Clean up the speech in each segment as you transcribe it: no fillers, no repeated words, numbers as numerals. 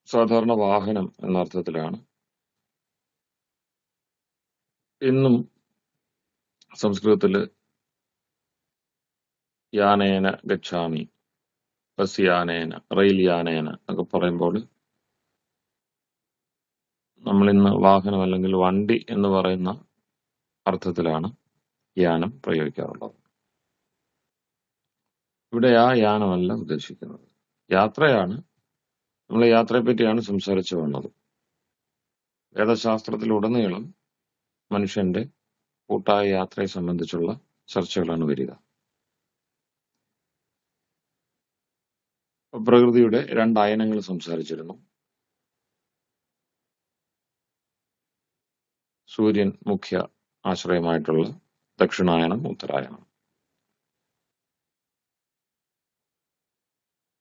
സാധാരണ വാഹനം എന്ന അർത്ഥത്തിലാണ്. ഇന്നും സംസ്കൃതത്തില് യാനേന ഗച്ഛാമി, ബസ് യാനേന, റെയിൽ യാനേന എന്നൊക്കെ പറയുമ്പോൾ നമ്മളിന്ന് വാഹനം അല്ലെങ്കിൽ വണ്ടി എന്ന് പറയുന്ന അർത്ഥത്തിലാണ് യാനം പ്രയോഗിക്കാറുള്ളത്. ഇവിടെ ആ യാനമല്ല ഉദ്ദേശിക്കുന്നത്. യാത്രയാണ്. നമ്മൾ യാത്രയെ പറ്റിയാണ് സംസാരിച്ചു വന്നത്. വേദശാസ്ത്രത്തിലുടനീളം മനുഷ്യന്റെ കൂട്ടായ യാത്രയെ സംബന്ധിച്ചുള്ള ചർച്ചകളാണ് വരിക. പ്രകൃതിയുടെ രണ്ട് അയനങ്ങൾ സംസാരിച്ചിരുന്നു. സൂര്യൻ മുഖ്യ ആശ്രയമായിട്ടുള്ള ദക്ഷിണായനം, ഉത്തരായണം.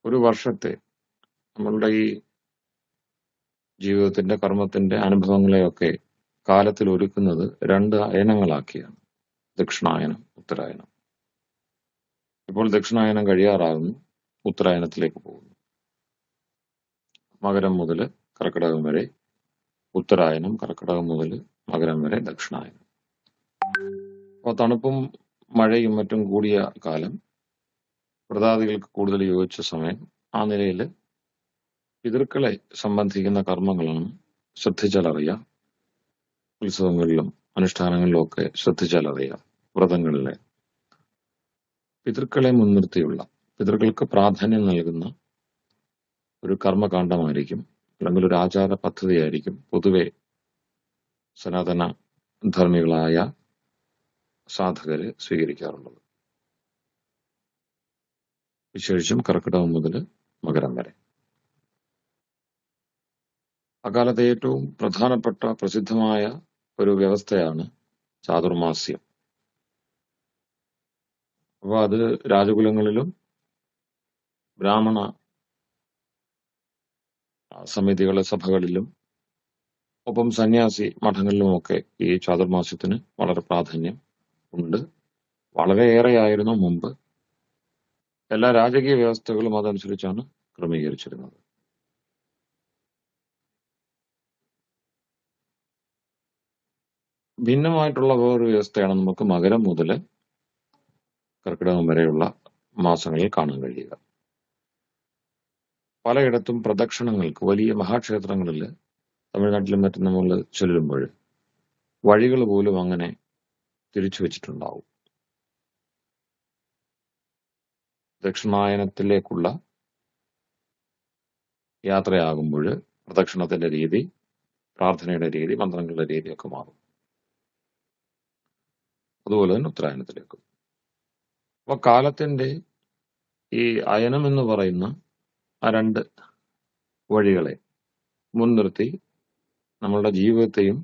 ഒരു വർഷത്തെ നമ്മളുടെ ഈ ജീവിതത്തിന്റെ, കർമ്മത്തിന്റെ അനുഭവങ്ങളെയൊക്കെ കാലത്തിൽ ഒരുക്കുന്നത് രണ്ട് അയനങ്ങളാക്കിയാണ്: ദക്ഷിണായനം, ഉത്തരായനം. ഇപ്പോൾ ദക്ഷിണായനം കഴിയാറാകുന്നു, ഉത്തരായനത്തിലേക്ക് പോകുന്നു. മകരം മുതൽ കർക്കിടകം വരെ ഉത്തരായനം, കർക്കിടകം മുതൽ മകരം വരെ ദക്ഷിണായനം. അപ്പോൾ തണുപ്പും മഴയും മറ്റും കൂടിയ കാലം, വ്രതാദികൾക്ക് കൂടുതൽ യോജിച്ച സമയം. ആ നിലയിൽ പിതൃക്കളെ സംബന്ധിക്കുന്ന കർമ്മങ്ങളാണ് ശ്രദ്ധിച്ചാലറിയാം. ഉത്സവങ്ങളിലും അനുഷ്ഠാനങ്ങളിലും ഒക്കെ ശ്രദ്ധിച്ചാലറിയാം. വ്രതങ്ങളിലെ പിതൃക്കളെ മുൻനിർത്തിയുള്ള, പിതൃക്കൾക്ക് പ്രാധാന്യം നൽകുന്ന ഒരു കർമ്മകാണ്ഡമായിരിക്കും, അല്ലെങ്കിൽ ഒരു ആചാര പദ്ധതിയായിരിക്കും പൊതുവെ സനാതന ധർമ്മികളായ സാധകര് സ്വീകരിക്കാറുള്ളത്. വിശേഷിച്ചും കർക്കിടകം മുതൽ മകരം വരെ. അക്കാലത്തെ ഏറ്റവും പ്രധാനപ്പെട്ട പ്രസിദ്ധമായ ഒരു വ്യവസ്ഥയാണ് ചാതുർമാസ്യം. അപ്പോൾ അത് രാജകുലങ്ങളിലും ബ്രാഹ്മണ സമിതികളെ, സഭകളിലും ഒപ്പം സന്യാസി മഠങ്ങളിലുമൊക്കെ ഈ ചാതുർമാസ്യത്തിന് വളരെ പ്രാധാന്യം ഉണ്ട്. വളരെയേറെയായിരുന്നു മുമ്പ്. എല്ലാ രാജകീയ വ്യവസ്ഥകളും അതനുസരിച്ചാണ് ക്രമീകരിച്ചിരുന്നത്. ഭിന്നമായിട്ടുള്ള വേറൊരു വ്യവസ്ഥയാണ് നമുക്ക് മകരം മുതൽ കർക്കിടകം വരെയുള്ള മാസങ്ങളിൽ കാണാൻ കഴിയുക. പലയിടത്തും പ്രദക്ഷിണങ്ങൾക്ക്, വലിയ മഹാക്ഷേത്രങ്ങളിൽ, തമിഴ്നാട്ടിലും മറ്റും നമ്മൾ ചെല്ലുമ്പോൾ വഴികൾ പോലും അങ്ങനെ തിരിച്ചു വെച്ചിട്ടുണ്ടാവും. ദക്ഷിണായനത്തിലേക്കുള്ള യാത്രയാകുമ്പോൾ പ്രദക്ഷിണത്തിന്റെ രീതി, പ്രാർത്ഥനയുടെ രീതി, മന്ത്രങ്ങളുടെ രീതിയൊക്കെ മാറും. അതുപോലെ തന്നെ ഉത്തരായനത്തിലേക്കും. അപ്പൊ കാലത്തിന്റെ ഈ അയനം എന്ന് പറയുന്ന ആ രണ്ട് വഴികളെ മുൻനിർത്തി നമ്മളുടെ ജീവിതത്തെയും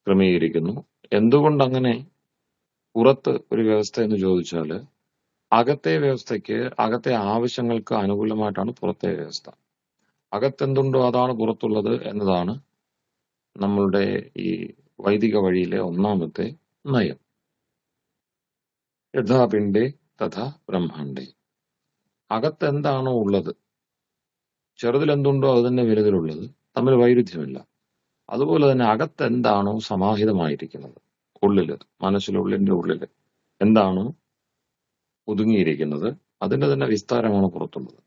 ക്രമീകരിക്കുന്നു. എന്തുകൊണ്ടങ്ങനെ പുറത്ത് ഒരു വ്യവസ്ഥ എന്ന് ചോദിച്ചാൽ, അകത്തെ വ്യവസ്ഥയ്ക്ക്, അകത്തെ ആവശ്യങ്ങൾക്ക് അനുകൂലമായിട്ടാണ് പുറത്തെ വ്യവസ്ഥ. അകത്തെന്തുണ്ടോ അതാണ് പുറത്തുള്ളത് എന്നതാണ് നമ്മളുടെ ഈ വൈദിക വഴിയിലെ ഒന്നാമത്തെ നയം. യഥാ പിണ്ഡേ തഥാ ബ്രഹ്മാണ്ഡേ. അകത്തെന്താണോ ഉള്ളത്, ചെറുതിലെന്തുണ്ടോ അത് തന്നെ വലുതിലുള്ളത്, തമ്മിൽ വൈരുദ്ധ്യമില്ല. അതുപോലെ തന്നെ അകത്തെന്താണോ സമാഹിതമായിരിക്കുന്നത്, ഉള്ളില്, മനസ്സിലുള്ളിന്റെ ഉള്ളില് എന്താണോ ഒതുങ്ങിയിരിക്കുന്നത്, അതിന്റെ തന്നെ വിസ്താരമാണ് പുറത്തുള്ളത്.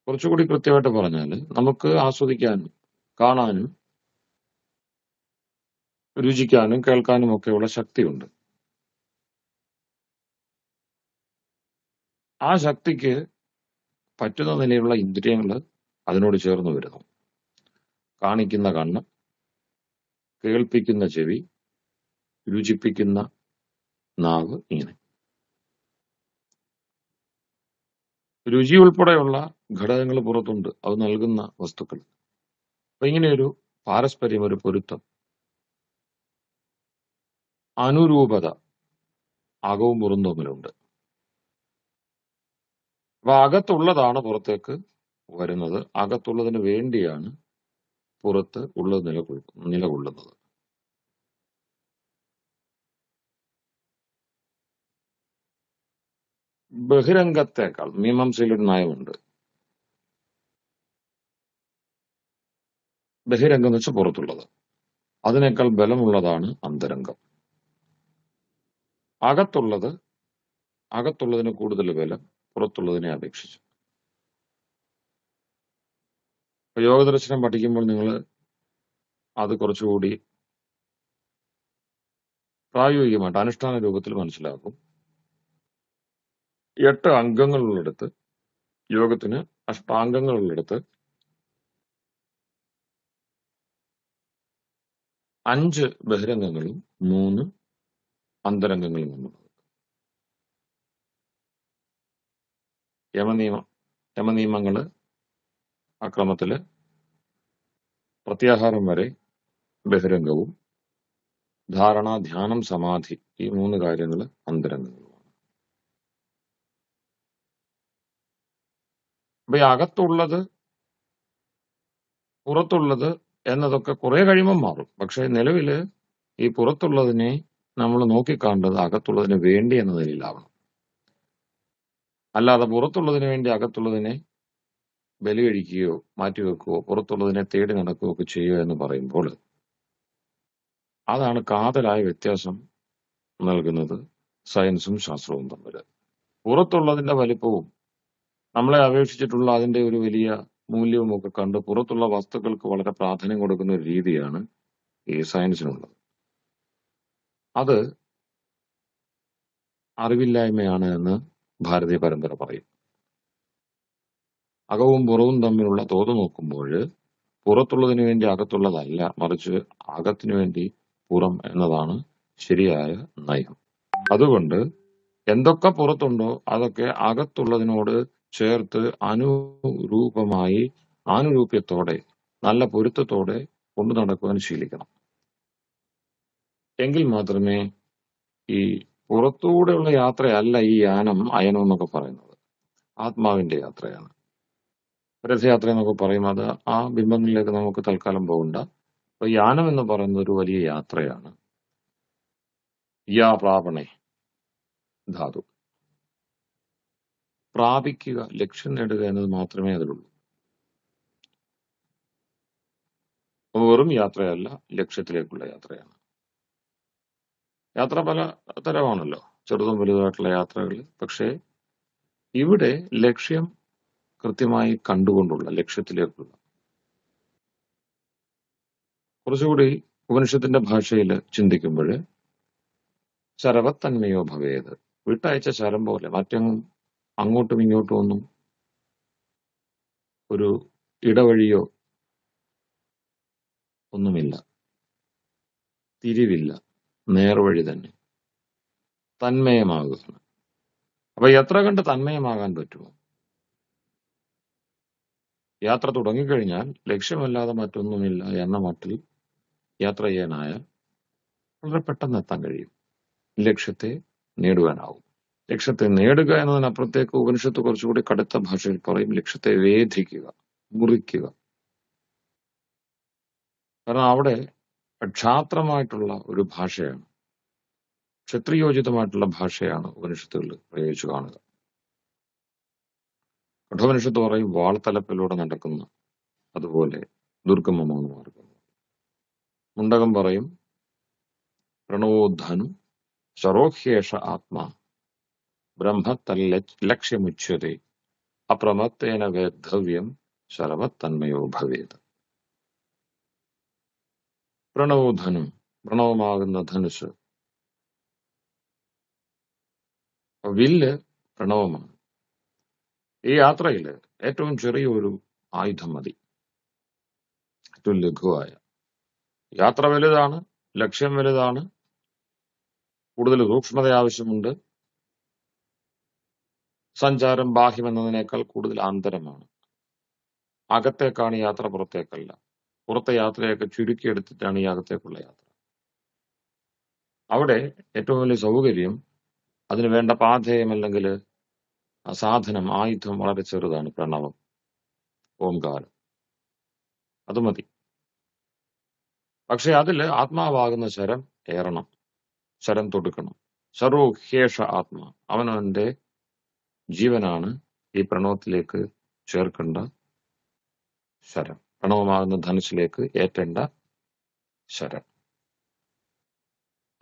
കുറച്ചുകൂടി കൃത്യമായിട്ട് പറഞ്ഞാൽ, നമുക്ക് ആസ്വദിക്കാനും കാണാനും രുചിക്കാനും കേൾക്കാനും ഒക്കെയുള്ള ശക്തിയുണ്ട്. ആ ശക്തിക്ക് പറ്റുന്ന നിലയിലുള്ള ഇന്ദ്രിയങ്ങൾ അതിനോട് ചേർന്ന് വരുന്നു. കാണിക്കുന്ന കണ്ണ്, കേൾപ്പിക്കുന്ന ചെവി, രുചിപ്പിക്കുന്ന നാവ്, ഇങ്ങനെ രുചി ഉൾപ്പെടെയുള്ള ഘടകങ്ങൾ പുറത്തുണ്ട്, അത് നൽകുന്ന വസ്തുക്കൾ. അപ്പൊ ഇങ്ങനെയൊരു പാരസ്പര്യം, ഒരു പൊരുത്തം, അനുരൂപത അകവും പുറവും തമ്മിലുണ്ട്. അപ്പൊ അകത്തുള്ളതാണ് പുറത്തേക്ക് വരുന്നത്, അകത്തുള്ളതിന് വേണ്ടിയാണ് പുറത്ത് ഉള്ളത് നിലകൊള്ളുന്നത്. ബഹിരംഗത്തേക്കാൾ മീമാംസയിലൊരു നയമുണ്ട്. ബഹിരംഗം എന്ന് വെച്ചാൽ പുറത്തുള്ളത്. അതിനേക്കാൾ ബലമുള്ളതാണ് അന്തരംഗം. അകത്തുള്ളതിന് കൂടുതൽ ബലം പുറത്തുള്ളതിനെ അപേക്ഷിച്ച്. യോഗദർശനം പഠിക്കുമ്പോൾ നിങ്ങൾ അത് കുറച്ചുകൂടി പ്രായോഗികമായിട്ട് അനുഷ്ഠാന രൂപത്തിൽ മനസ്സിലാക്കും. 8 അംഗങ്ങളുള്ളിടത്ത്, യോഗത്തിന് അഷ്ടാംഗങ്ങളുള്ളിടത്ത് 5 ബഹിരംഗങ്ങളും 3 അന്തരംഗങ്ങളും എന്നുള്ളത്. യമനിയമങ്ങള് ആ ക്രമത്തില് പ്രത്യാഹാരം വരെ ബഹിരംഗവും, ധാരണ, ധ്യാനം, സമാധി ഈ 3 കാര്യങ്ങൾ അന്തരംഗങ്ങളുമാണ്. അപ്പൊ ഈ അകത്തുള്ളത് പുറത്തുള്ളത് എന്നതൊക്കെ കുറെ കഴിയുമ്പോൾ മാറും. പക്ഷെ നിലവില് ഈ പുറത്തുള്ളതിനെ നമ്മൾ നോക്കിക്കാണ്ടത് അകത്തുള്ളതിന് വേണ്ടി എന്ന നിലയിലാവണം. അല്ലാതെ പുറത്തുള്ളതിന് വേണ്ടി അകത്തുള്ളതിനെ ബലി കഴിക്കുകയോ മാറ്റിവെക്കുകയോ പുറത്തുള്ളതിനെ തേടി നടക്കുകയോ ഒക്കെ ചെയ്യുക എന്ന് പറയുമ്പോൾ അതാണ് കാതലായ വ്യത്യാസം നൽകുന്നത് സയൻസും ശാസ്ത്രവും തമ്മിൽ. പുറത്തുള്ളതിന്റെ വലിപ്പവും നമ്മളെ അപേക്ഷിച്ചിട്ടുള്ള അതിന്റെ ഒരു വലിയ മൂല്യവും ഒക്കെ കണ്ട് പുറത്തുള്ള വസ്തുക്കൾക്ക് വളരെ പ്രാധാന്യം കൊടുക്കുന്ന ഒരു രീതിയാണ് ഈ സയൻസിനുള്ളത്. അത് അറിവില്ലായ്മയാണ് എന്ന് ഭാരതീയ പരമ്പര പറയും. അകവും പുറവും തമ്മിലുള്ള തോത് നോക്കുമ്പോൾ പുറത്തുള്ളതിനു വേണ്ടി അകത്തുള്ളതല്ല, മറിച്ച് അകത്തിനു വേണ്ടി പുറം എന്നതാണ് ശരിയായ നയം. അതുകൊണ്ട് എന്തൊക്കെ പുറത്തുണ്ടോ അതൊക്കെ അകത്തുള്ളതിനോട് ചേർത്ത് അനുരൂപമായി ആനുരൂപ്യത്തോടെ നല്ല പൊരുത്തത്തോടെ കൊണ്ടു നടക്കുവാൻ ശീലിക്കണം. എങ്കിൽ മാത്രമേ ഈ പുറത്തൂടെയുള്ള യാത്രയല്ല ഈ അയനം എന്നൊക്കെ പറയുന്നത്, ആത്മാവിന്റെ യാത്രയാണ്. രഥയാത്ര എന്നൊക്കെ പറയും. അത് ആ ബിംബങ്ങളിലേക്ക് നമുക്ക് തൽക്കാലം പോകണ്ട. അപ്പൊ യാനം എന്ന് പറയുന്നത് ഒരു വലിയ യാത്രയാണ്. യാ പ്രാപണേ ധാതു, പ്രാപിക്കുക, ലക്ഷ്യം നേടുക എന്നത് മാത്രമേ അതിലുള്ളൂ. വെറും യാത്രയല്ല, ലക്ഷ്യത്തിലേക്കുള്ള യാത്രയാണ്. യാത്ര പല തരമാണല്ലോ, ചെറുതും വലുതായിട്ടുള്ള യാത്രകൾ. പക്ഷേ ഇവിടെ ലക്ഷ്യം കൃത്യമായി കണ്ടുകൊണ്ടുള്ള ലക്ഷ്യത്തിലേക്കുള്ള, കുറച്ചുകൂടി ഉപനിഷത്തിന്റെ ഭാഷയിൽ ചിന്തിക്കുമ്പോൾ ശരവത്തന്മയോ ഭവേത്, വിട്ടയച്ച ശരം പോലെ മറ്റെങ്ങും അങ്ങോട്ടും ഇങ്ങോട്ടും ഒന്നും ഒരു ഇടവഴിയോ ഒന്നുമില്ല, തിരിവില്ല, നേർവഴി തന്നെ, തന്മയമാകുകയാണ്. അപ്പൊ എത്ര കണ്ട് തന്മയമാകാൻ പറ്റുമോ? യാത്ര തുടങ്ങിക്കഴിഞ്ഞാൽ ലക്ഷ്യമല്ലാതെ മറ്റൊന്നുമില്ല എന്ന മട്ടിൽ യാത്ര ചെയ്യാനായാൽ വളരെ പെട്ടെന്ന് എത്താൻ കഴിയും, ലക്ഷ്യത്തെ നേടുവാനാവും. ലക്ഷ്യത്തെ നേടുക എന്നതിനപ്പുറത്തേക്ക് ഉപനിഷത്ത് കുറച്ചുകൂടി കടുത്ത ഭാഷയിൽ പറയും, ലക്ഷ്യത്തെ വേധിക്കുക, മുറിക്കുക. കാരണം അവിടെ ക്ഷാത്രമായിട്ടുള്ള ഒരു ഭാഷയാണ്, ക്ഷത്രിയോചിതമായിട്ടുള്ള ഭാഷയാണ് ഉപനിഷത്തുകൾ പ്രയോഗിച്ചു കാണുക. കഠോപനിഷത്ത് പറയും വാൾത്തലപ്പിലൂടെ നടക്കുന്ന അതുപോലെ ദുർഗമമാണ് മാർഗം. മുണ്ടകം പറയും പ്രണവോദ്ധനു ശരോഹ്യേഷ ആത്മാ ബ്രഹ്മത്തൽ ലക്ഷ്യമുച്യതേ അപ്രമത്തേന വേദ്ധവ്യം ശരവത്തന്മയോ ഭവേത്. പ്രണവോധനം, പ്രണവമാകുന്ന ധനുസ്, വില്ല് പ്രണവമാണ്. ഈ യാത്രയിൽ ഏറ്റവും ചെറിയൊരു ആയുധം മതി, ഏറ്റവും ലഘുവായ. യാത്ര വലുതാണ്, ലക്ഷ്യം വലുതാണ്, കൂടുതൽ സൂക്ഷ്മത ആവശ്യമുണ്ട്. സഞ്ചാരം ബാഹ്യം എന്നതിനേക്കാൾ കൂടുതൽ ആന്തരമാണ്. അകത്തേക്കാണ് യാത്ര, പുറത്തേക്കല്ല. പുറത്തെ യാത്രയൊക്കെ ചുരുക്കിയെടുത്തിട്ടാണ് ഈ അകത്തേക്കുള്ള യാത്ര. അവിടെ ഏറ്റവും വലിയ സൗകര്യം അതിന് വേണ്ട പാഥേയം അല്ലെങ്കിൽ സാധനം, ആയുധം വളരെ ചെറുതാണ്, പ്രണവം, ഓംകാരം, അത് മതി. പക്ഷെ അതിൽ ആത്മാവാകുന്ന ശരം ഏറണം, ശരം തൊടുക്കണം. ശരോഹ്യേഷ ആത്മാ, അവനവന്റെ ജീവനാണ് ഈ പ്രണവത്തിലേക്ക് ചേർക്കേണ്ട ശരം. പ്രണവമാകുന്ന ധനുസിലേക്ക് ഏറ്റേണ്ട ശരം.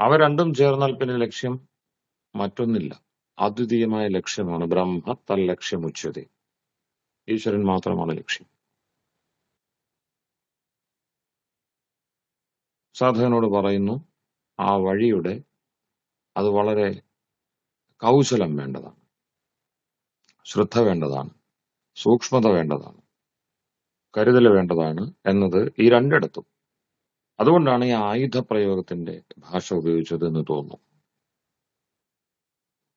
അവ രണ്ടും ചേർന്നാൽ പിന്നെ ലക്ഷ്യം മറ്റൊന്നില്ല. അദ്വിതീയമായ ലക്ഷ്യമാണ്. ബ്രഹ്മ തല്ലക്ഷ്യം ഉച്ചതി. ഈശ്വരൻ മാത്രമാണ് ലക്ഷ്യം. സാധകനോട് പറയുന്നു, ആ വഴിയുടെ അത് വളരെ കൗശലം വേണ്ടതാണ്, ശ്രദ്ധ വേണ്ടതാണ്, സൂക്ഷ്മത വേണ്ടതാണ്, കരുതൽ വേണ്ടതാണ് എന്നത് ഈ രണ്ടിടത്തും. അതുകൊണ്ടാണ് ഈ ആയുധ പ്രയോഗത്തിന്റെ ഭാഷ ഉപയോഗിച്ചത് എന്ന് തോന്നുന്നു.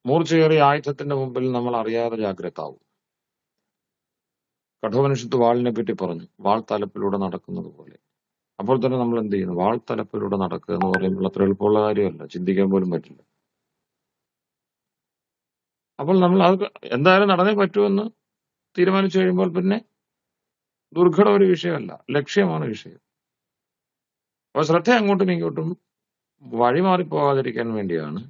മൂർച്ചയേറിയ ആയുധത്തിന്റെ മുമ്പിൽ നമ്മൾ അറിയാതെ ജാഗ്രതാവും. കഠോപനിഷത്ത് വാളിനെ പറ്റി പറഞ്ഞു, വാൾ തലപ്പിലൂടെ നടക്കുന്നത് പോലെ. അപ്പോൾ തന്നെ നമ്മൾ എന്ത് ചെയ്യുന്നു? വാൾ തലപ്പിലൂടെ നടക്കുക എന്ന് പറയുമ്പോൾ അത്ര എളുപ്പമുള്ള കാര്യമല്ല, ചിന്തിക്കാൻ പോലും പറ്റില്ല. അപ്പോൾ നമ്മൾ അത് എന്തായാലും നടന്നേ പറ്റുമെന്ന് തീരുമാനിച്ചു കഴിയുമ്പോൾ പിന്നെ ദുർഘട ഒരു വിഷയമല്ല, ലക്ഷ്യമാണ് വിഷയം. അപ്പൊ ശ്രദ്ധ അങ്ങോട്ടും ഇങ്ങോട്ടും വഴിമാറിപ്പോകാതിരിക്കാൻ വേണ്ടിയാണ്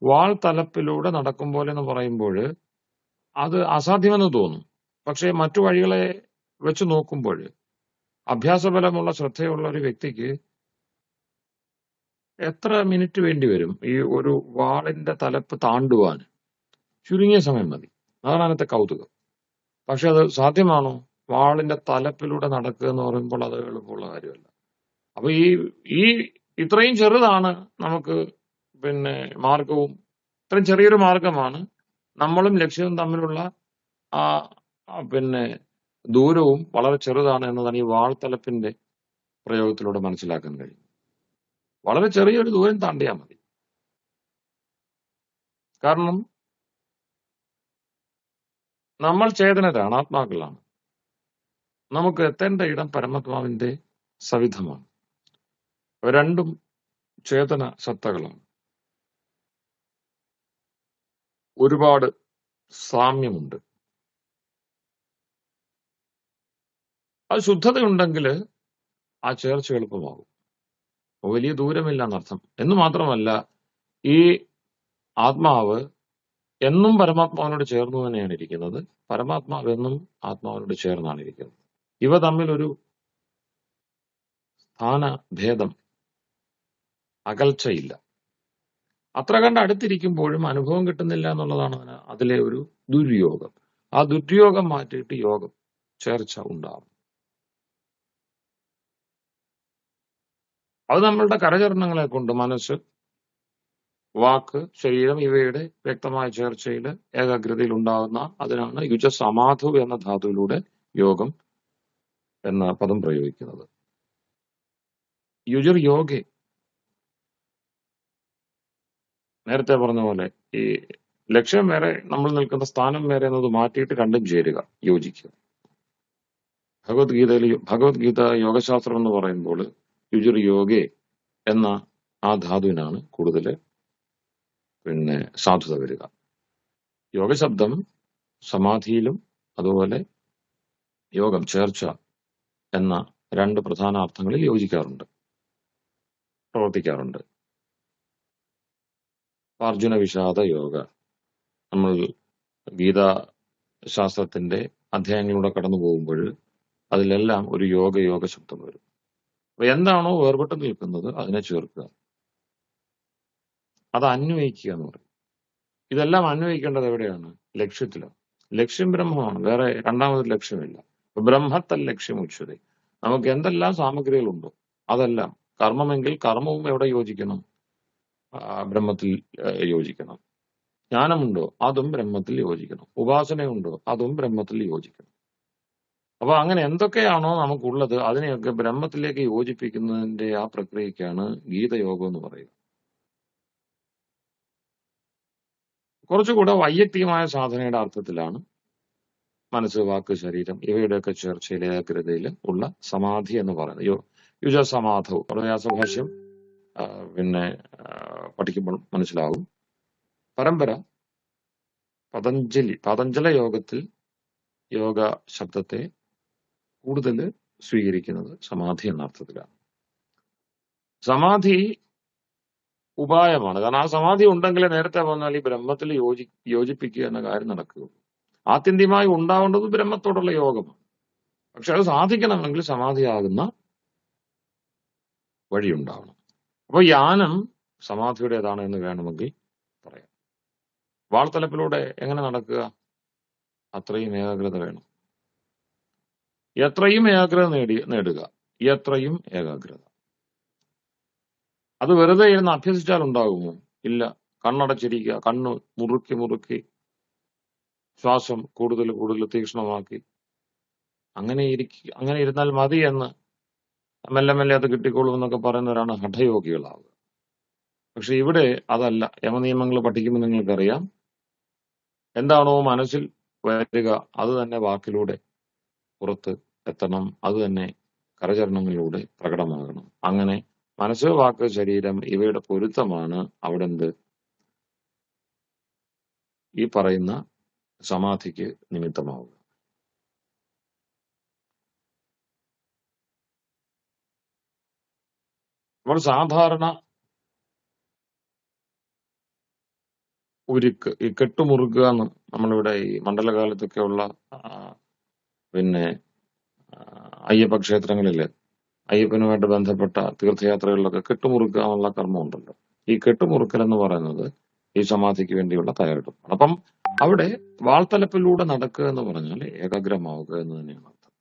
വാൾ തലപ്പിലൂടെ നടക്കും പോലെ എന്ന് പറയുമ്പോൾ അത് അസാധ്യമെന്ന് തോന്നും. പക്ഷേ മറ്റു വഴികളെ വെച്ച് നോക്കുമ്പോൾ അഭ്യാസബലമുള്ള ശ്രദ്ധയുള്ള ഒരു വ്യക്തിക്ക് എത്ര മിനിറ്റ് വേണ്ടി വരും ഈ ഒരു വാളിന്റെ തലപ്പ് താണ്ടുവാൻ? ചുരുങ്ങിയ സമയം മതി. അതാണ് അതിനകത്തെ കൗതുകം. പക്ഷെ അത് സാധ്യമാണോ? വാളിന്റെ തലപ്പിലൂടെ നടക്കുക എന്ന് പറയുമ്പോൾ അത് എളുപ്പമുള്ള കാര്യമല്ല. അപ്പൊ ഈ ഇത്രയും ചെറുതാണ് നമുക്ക് പിന്നെ മാർഗവും, ഇത്രയും ചെറിയൊരു മാർഗമാണ് നമ്മളും ലക്ഷ്യവും തമ്മിലുള്ള ആ പിന്നെ ദൂരവും വളരെ ചെറുതാണ് എന്നതാണ് ഈ വാൾത്തലപ്പിന്റെ പ്രയോഗത്തിലൂടെ മനസ്സിലാക്കാൻ കഴിയും. വളരെ ചെറിയൊരു ദൂരം താണ്ടിയാൽ മതി. കാരണം നമ്മൾ ചേതനരാണ്, ആത്മാക്കളാണ്. നമുക്ക് എത്തേണ്ട ഇടം പരമാത്മാവിന്റെ സവിധമാണ്. രണ്ടും ചേതന സത്തകളാണ്. ഒരുപാട് സാമ്യമുണ്ട്. അത് ശുദ്ധതയുണ്ടെങ്കിൽ ആ ചേർച്ച എളുപ്പമാകും. വലിയ ദൂരമില്ല എന്നർത്ഥം. എന്ന് മാത്രമല്ല, ഈ ആത്മാവ് എന്നും പരമാത്മാവിനോട് ചേർന്ന് തന്നെയാണ് ഇരിക്കുന്നത്. പരമാത്മാവ് എന്നും ആത്മാവിനോട് ചേർന്നാണ് ഇരിക്കുന്നത്. ഇവ തമ്മിൽ ഒരു സ്ഥാനഭേദം, അകൽച്ചയില്ല. അത്ര കണ്ട് അടുത്തിരിക്കുമ്പോഴും അനുഭവം കിട്ടുന്നില്ല എന്നുള്ളതാണ് അതിലെ ഒരു ദുര്യോഗം. ആ ദുര്യോഗം മാറ്റിയിട്ട് യോഗം, ചേർച്ച ഉണ്ടാവും. അത് നമ്മളുടെ കരചരണങ്ങളെ കൊണ്ട് മനസ്സ്, വാക്ക്, ശരീരം ഇവയുടെ വ്യക്തമായ ചേർച്ചയിൽ, ഏകാഗ്രതയിൽ ഉണ്ടാകുന്ന അതിനാണ് യുജസമാധു എന്ന ധാതുവിലൂടെ യോഗം എന്ന പദം പ്രയോഗിക്കുന്നത്. യുജർ യോഗെ, നേരത്തെ പറഞ്ഞ പോലെ ഈ ലക്ഷ്യം വേറെ, നമ്മൾ നിൽക്കുന്ന സ്ഥാനം വേറെ എന്നത് മാറ്റിയിട്ട് രണ്ടും ചേരുക, യോജിക്കുക. ഭഗവത്ഗീത യോഗശാസ്ത്രം എന്ന് പറയുമ്പോൾ യുജർ യോഗെ എന്ന ആ ധാതുവിനാണ് കൂടുതൽ പിന്നെ സാധുത വരിക. യോഗശബ്ദം സമാധിയിലും അതുപോലെ യോഗം, ചേർച്ച എന്ന രണ്ട് പ്രധാന അർത്ഥങ്ങളിൽ യോജിക്കാറുണ്ട്, പ്രവർത്തിക്കാറുണ്ട്. അർജുന വിഷാദ യോഗ, നമ്മൾ ഗീതാ ശാസ്ത്രത്തിന്റെ അധ്യായങ്ങളിലൂടെ കടന്നു പോകുമ്പോൾ അതിലെല്ലാം ഒരു യോഗ ശബ്ദം വരും. അപ്പൊ എന്താണോ വേർപെട്ട് നിൽക്കുന്നത് അതിനെ ചേർക്കുക, അത് അന്വയിക്കുക എന്ന് പറയും. ഇതെല്ലാം അന്വയിക്കേണ്ടത് എവിടെയാണ്? ലക്ഷ്യത്തിലാണ്. ലക്ഷ്യം ബ്രഹ്മമാണ്, വേറെ രണ്ടാമതൊരു ലക്ഷ്യമില്ല. ബ്രഹ്മത്തൽ ലക്ഷ്യം ഉച്ചതി. നമുക്ക് എന്തെല്ലാം സാമഗ്രികളുണ്ടോ അതെല്ലാം, കർമ്മമെങ്കിൽ കർമ്മവും എവിടെ യോജിക്കണം? ബ്രഹ്മത്തിൽ യോജിക്കണം. ജ്ഞാനമുണ്ടോ അതും ബ്രഹ്മത്തിൽ യോജിക്കണം. ഉപാസനയുണ്ടോ അതും ബ്രഹ്മത്തിൽ യോജിക്കണം. അപ്പൊ അങ്ങനെ എന്തൊക്കെയാണോ നമുക്കുള്ളത് അതിനെയൊക്കെ ബ്രഹ്മത്തിലേക്ക് യോജിപ്പിക്കുന്നതിന്റെ ആ പ്രക്രിയക്കാണ് ഗീതയോഗം എന്ന് പറയുക. കുറച്ചുകൂടെ വൈയക്തികമായ സാധനയുടെ അർത്ഥത്തിലാണ് മനസ്സ്, വാക്ക്, ശരീരം ഇവയുടെയൊക്കെ ചേർച്ചയിൽ, ഏകാഗ്രതയിൽ ഉള്ള സമാധി എന്ന് പറയുന്നത്. യുജ സമാധവും വ്യാസഭാഷ്യം പിന്നെ പഠിക്കുമ്പോൾ മനസ്സിലാവും. പരമ്പര പതഞ്ജല യോഗത്തിൽ യോഗ ശബ്ദത്തെ കൂടുതൽ സ്വീകരിക്കുന്നത് സമാധി എന്ന അർത്ഥത്തിലാണ്. സമാധി ഉപായമാണ്. കാരണം ആ സമാധി ഉണ്ടെങ്കിലേ നേരത്തെ പറഞ്ഞാൽ ഈ ബ്രഹ്മത്തിൽ യോജിപ്പിക്കുക എന്ന കാര്യം നടക്കുകയുള്ളൂ. ആത്യന്തികമായി ഉണ്ടാവേണ്ടത് ബ്രഹ്മത്തോടുള്ള യോഗമാണ്. പക്ഷെ അത് സാധിക്കണമെങ്കിൽ സമാധിയാകുന്ന വഴിയുണ്ടാവണം. അപ്പൊ യാനം സമാധിയുടേതാണ് എന്ന് വേണമെങ്കിൽ പറയാം. വാൾത്തലപ്പിലൂടെ എങ്ങനെ നടക്കുക? അത്രയും ഏകാഗ്രത വേണം. എത്രയും ഏകാഗ്രത നേടുക. എത്രയും ഏകാഗ്രത. അത് വെറുതെ ഇരുന്ന് അഭ്യസിച്ചാൽ ഉണ്ടാകുമോ? ഇല്ല. കണ്ണടച്ചിരിക്കുക, കണ്ണ് മുറുക്കി മുറുക്കി ശ്വാസം കൂടുതൽ കൂടുതൽ തീക്ഷ്ണമാക്കി അങ്ങനെ ഇരുന്നാൽ മതി എന്ന് മെല്ലെ മെല്ലെ അത് കിട്ടിക്കോളും എന്നൊക്കെ പറയുന്നവരാണ് ഹഠയോഗികളാവുക. പക്ഷെ ഇവിടെ അതല്ല. യമനിയമങ്ങൾ പഠിക്കുമ്പോൾ നിങ്ങൾക്കറിയാം, എന്താണോ മനസ്സിൽ വരിക അത് തന്നെ വാക്കിലൂടെ പുറത്ത് എത്തണം. അത് തന്നെ കരചരണങ്ങളിലൂടെ പ്രകടമാകണം. അങ്ങനെ മനസ്സ്, വാക്ക്, ശരീരം ഇവയുടെ പൊരുത്തമാണ് അവിടെ ഈ പറയുന്ന സമാധിക്ക് നിമിത്തമാവുക. നമ്മൾ സാധാരണ ഉരുക്ക്, ഈ കെട്ടുമുറുക്കുക എന്ന് നമ്മളിവിടെ ഈ മണ്ഡലകാലത്തൊക്കെയുള്ള പിന്നെ അയ്യപ്പ ക്ഷേത്രങ്ങളില് അയ്യപ്പനുമായിട്ട് ബന്ധപ്പെട്ട തീർത്ഥയാത്രകളിലൊക്കെ കെട്ടുമുറുക്കുക എന്നുള്ള കർമ്മം ഉണ്ടല്ലോ. ഈ കെട്ടുമുറുക്കൽ എന്ന് പറയുന്നത് ഈ സമാധിക്ക് വേണ്ടിയുള്ള തയ്യാറെടുപ്പാണ്. അപ്പം അവിടെ വാൾത്തലപ്പിലൂടെ നടക്കുക എന്ന് പറഞ്ഞാൽ ഏകാഗ്രമാവുക എന്ന് തന്നെയാണ് അർത്ഥം.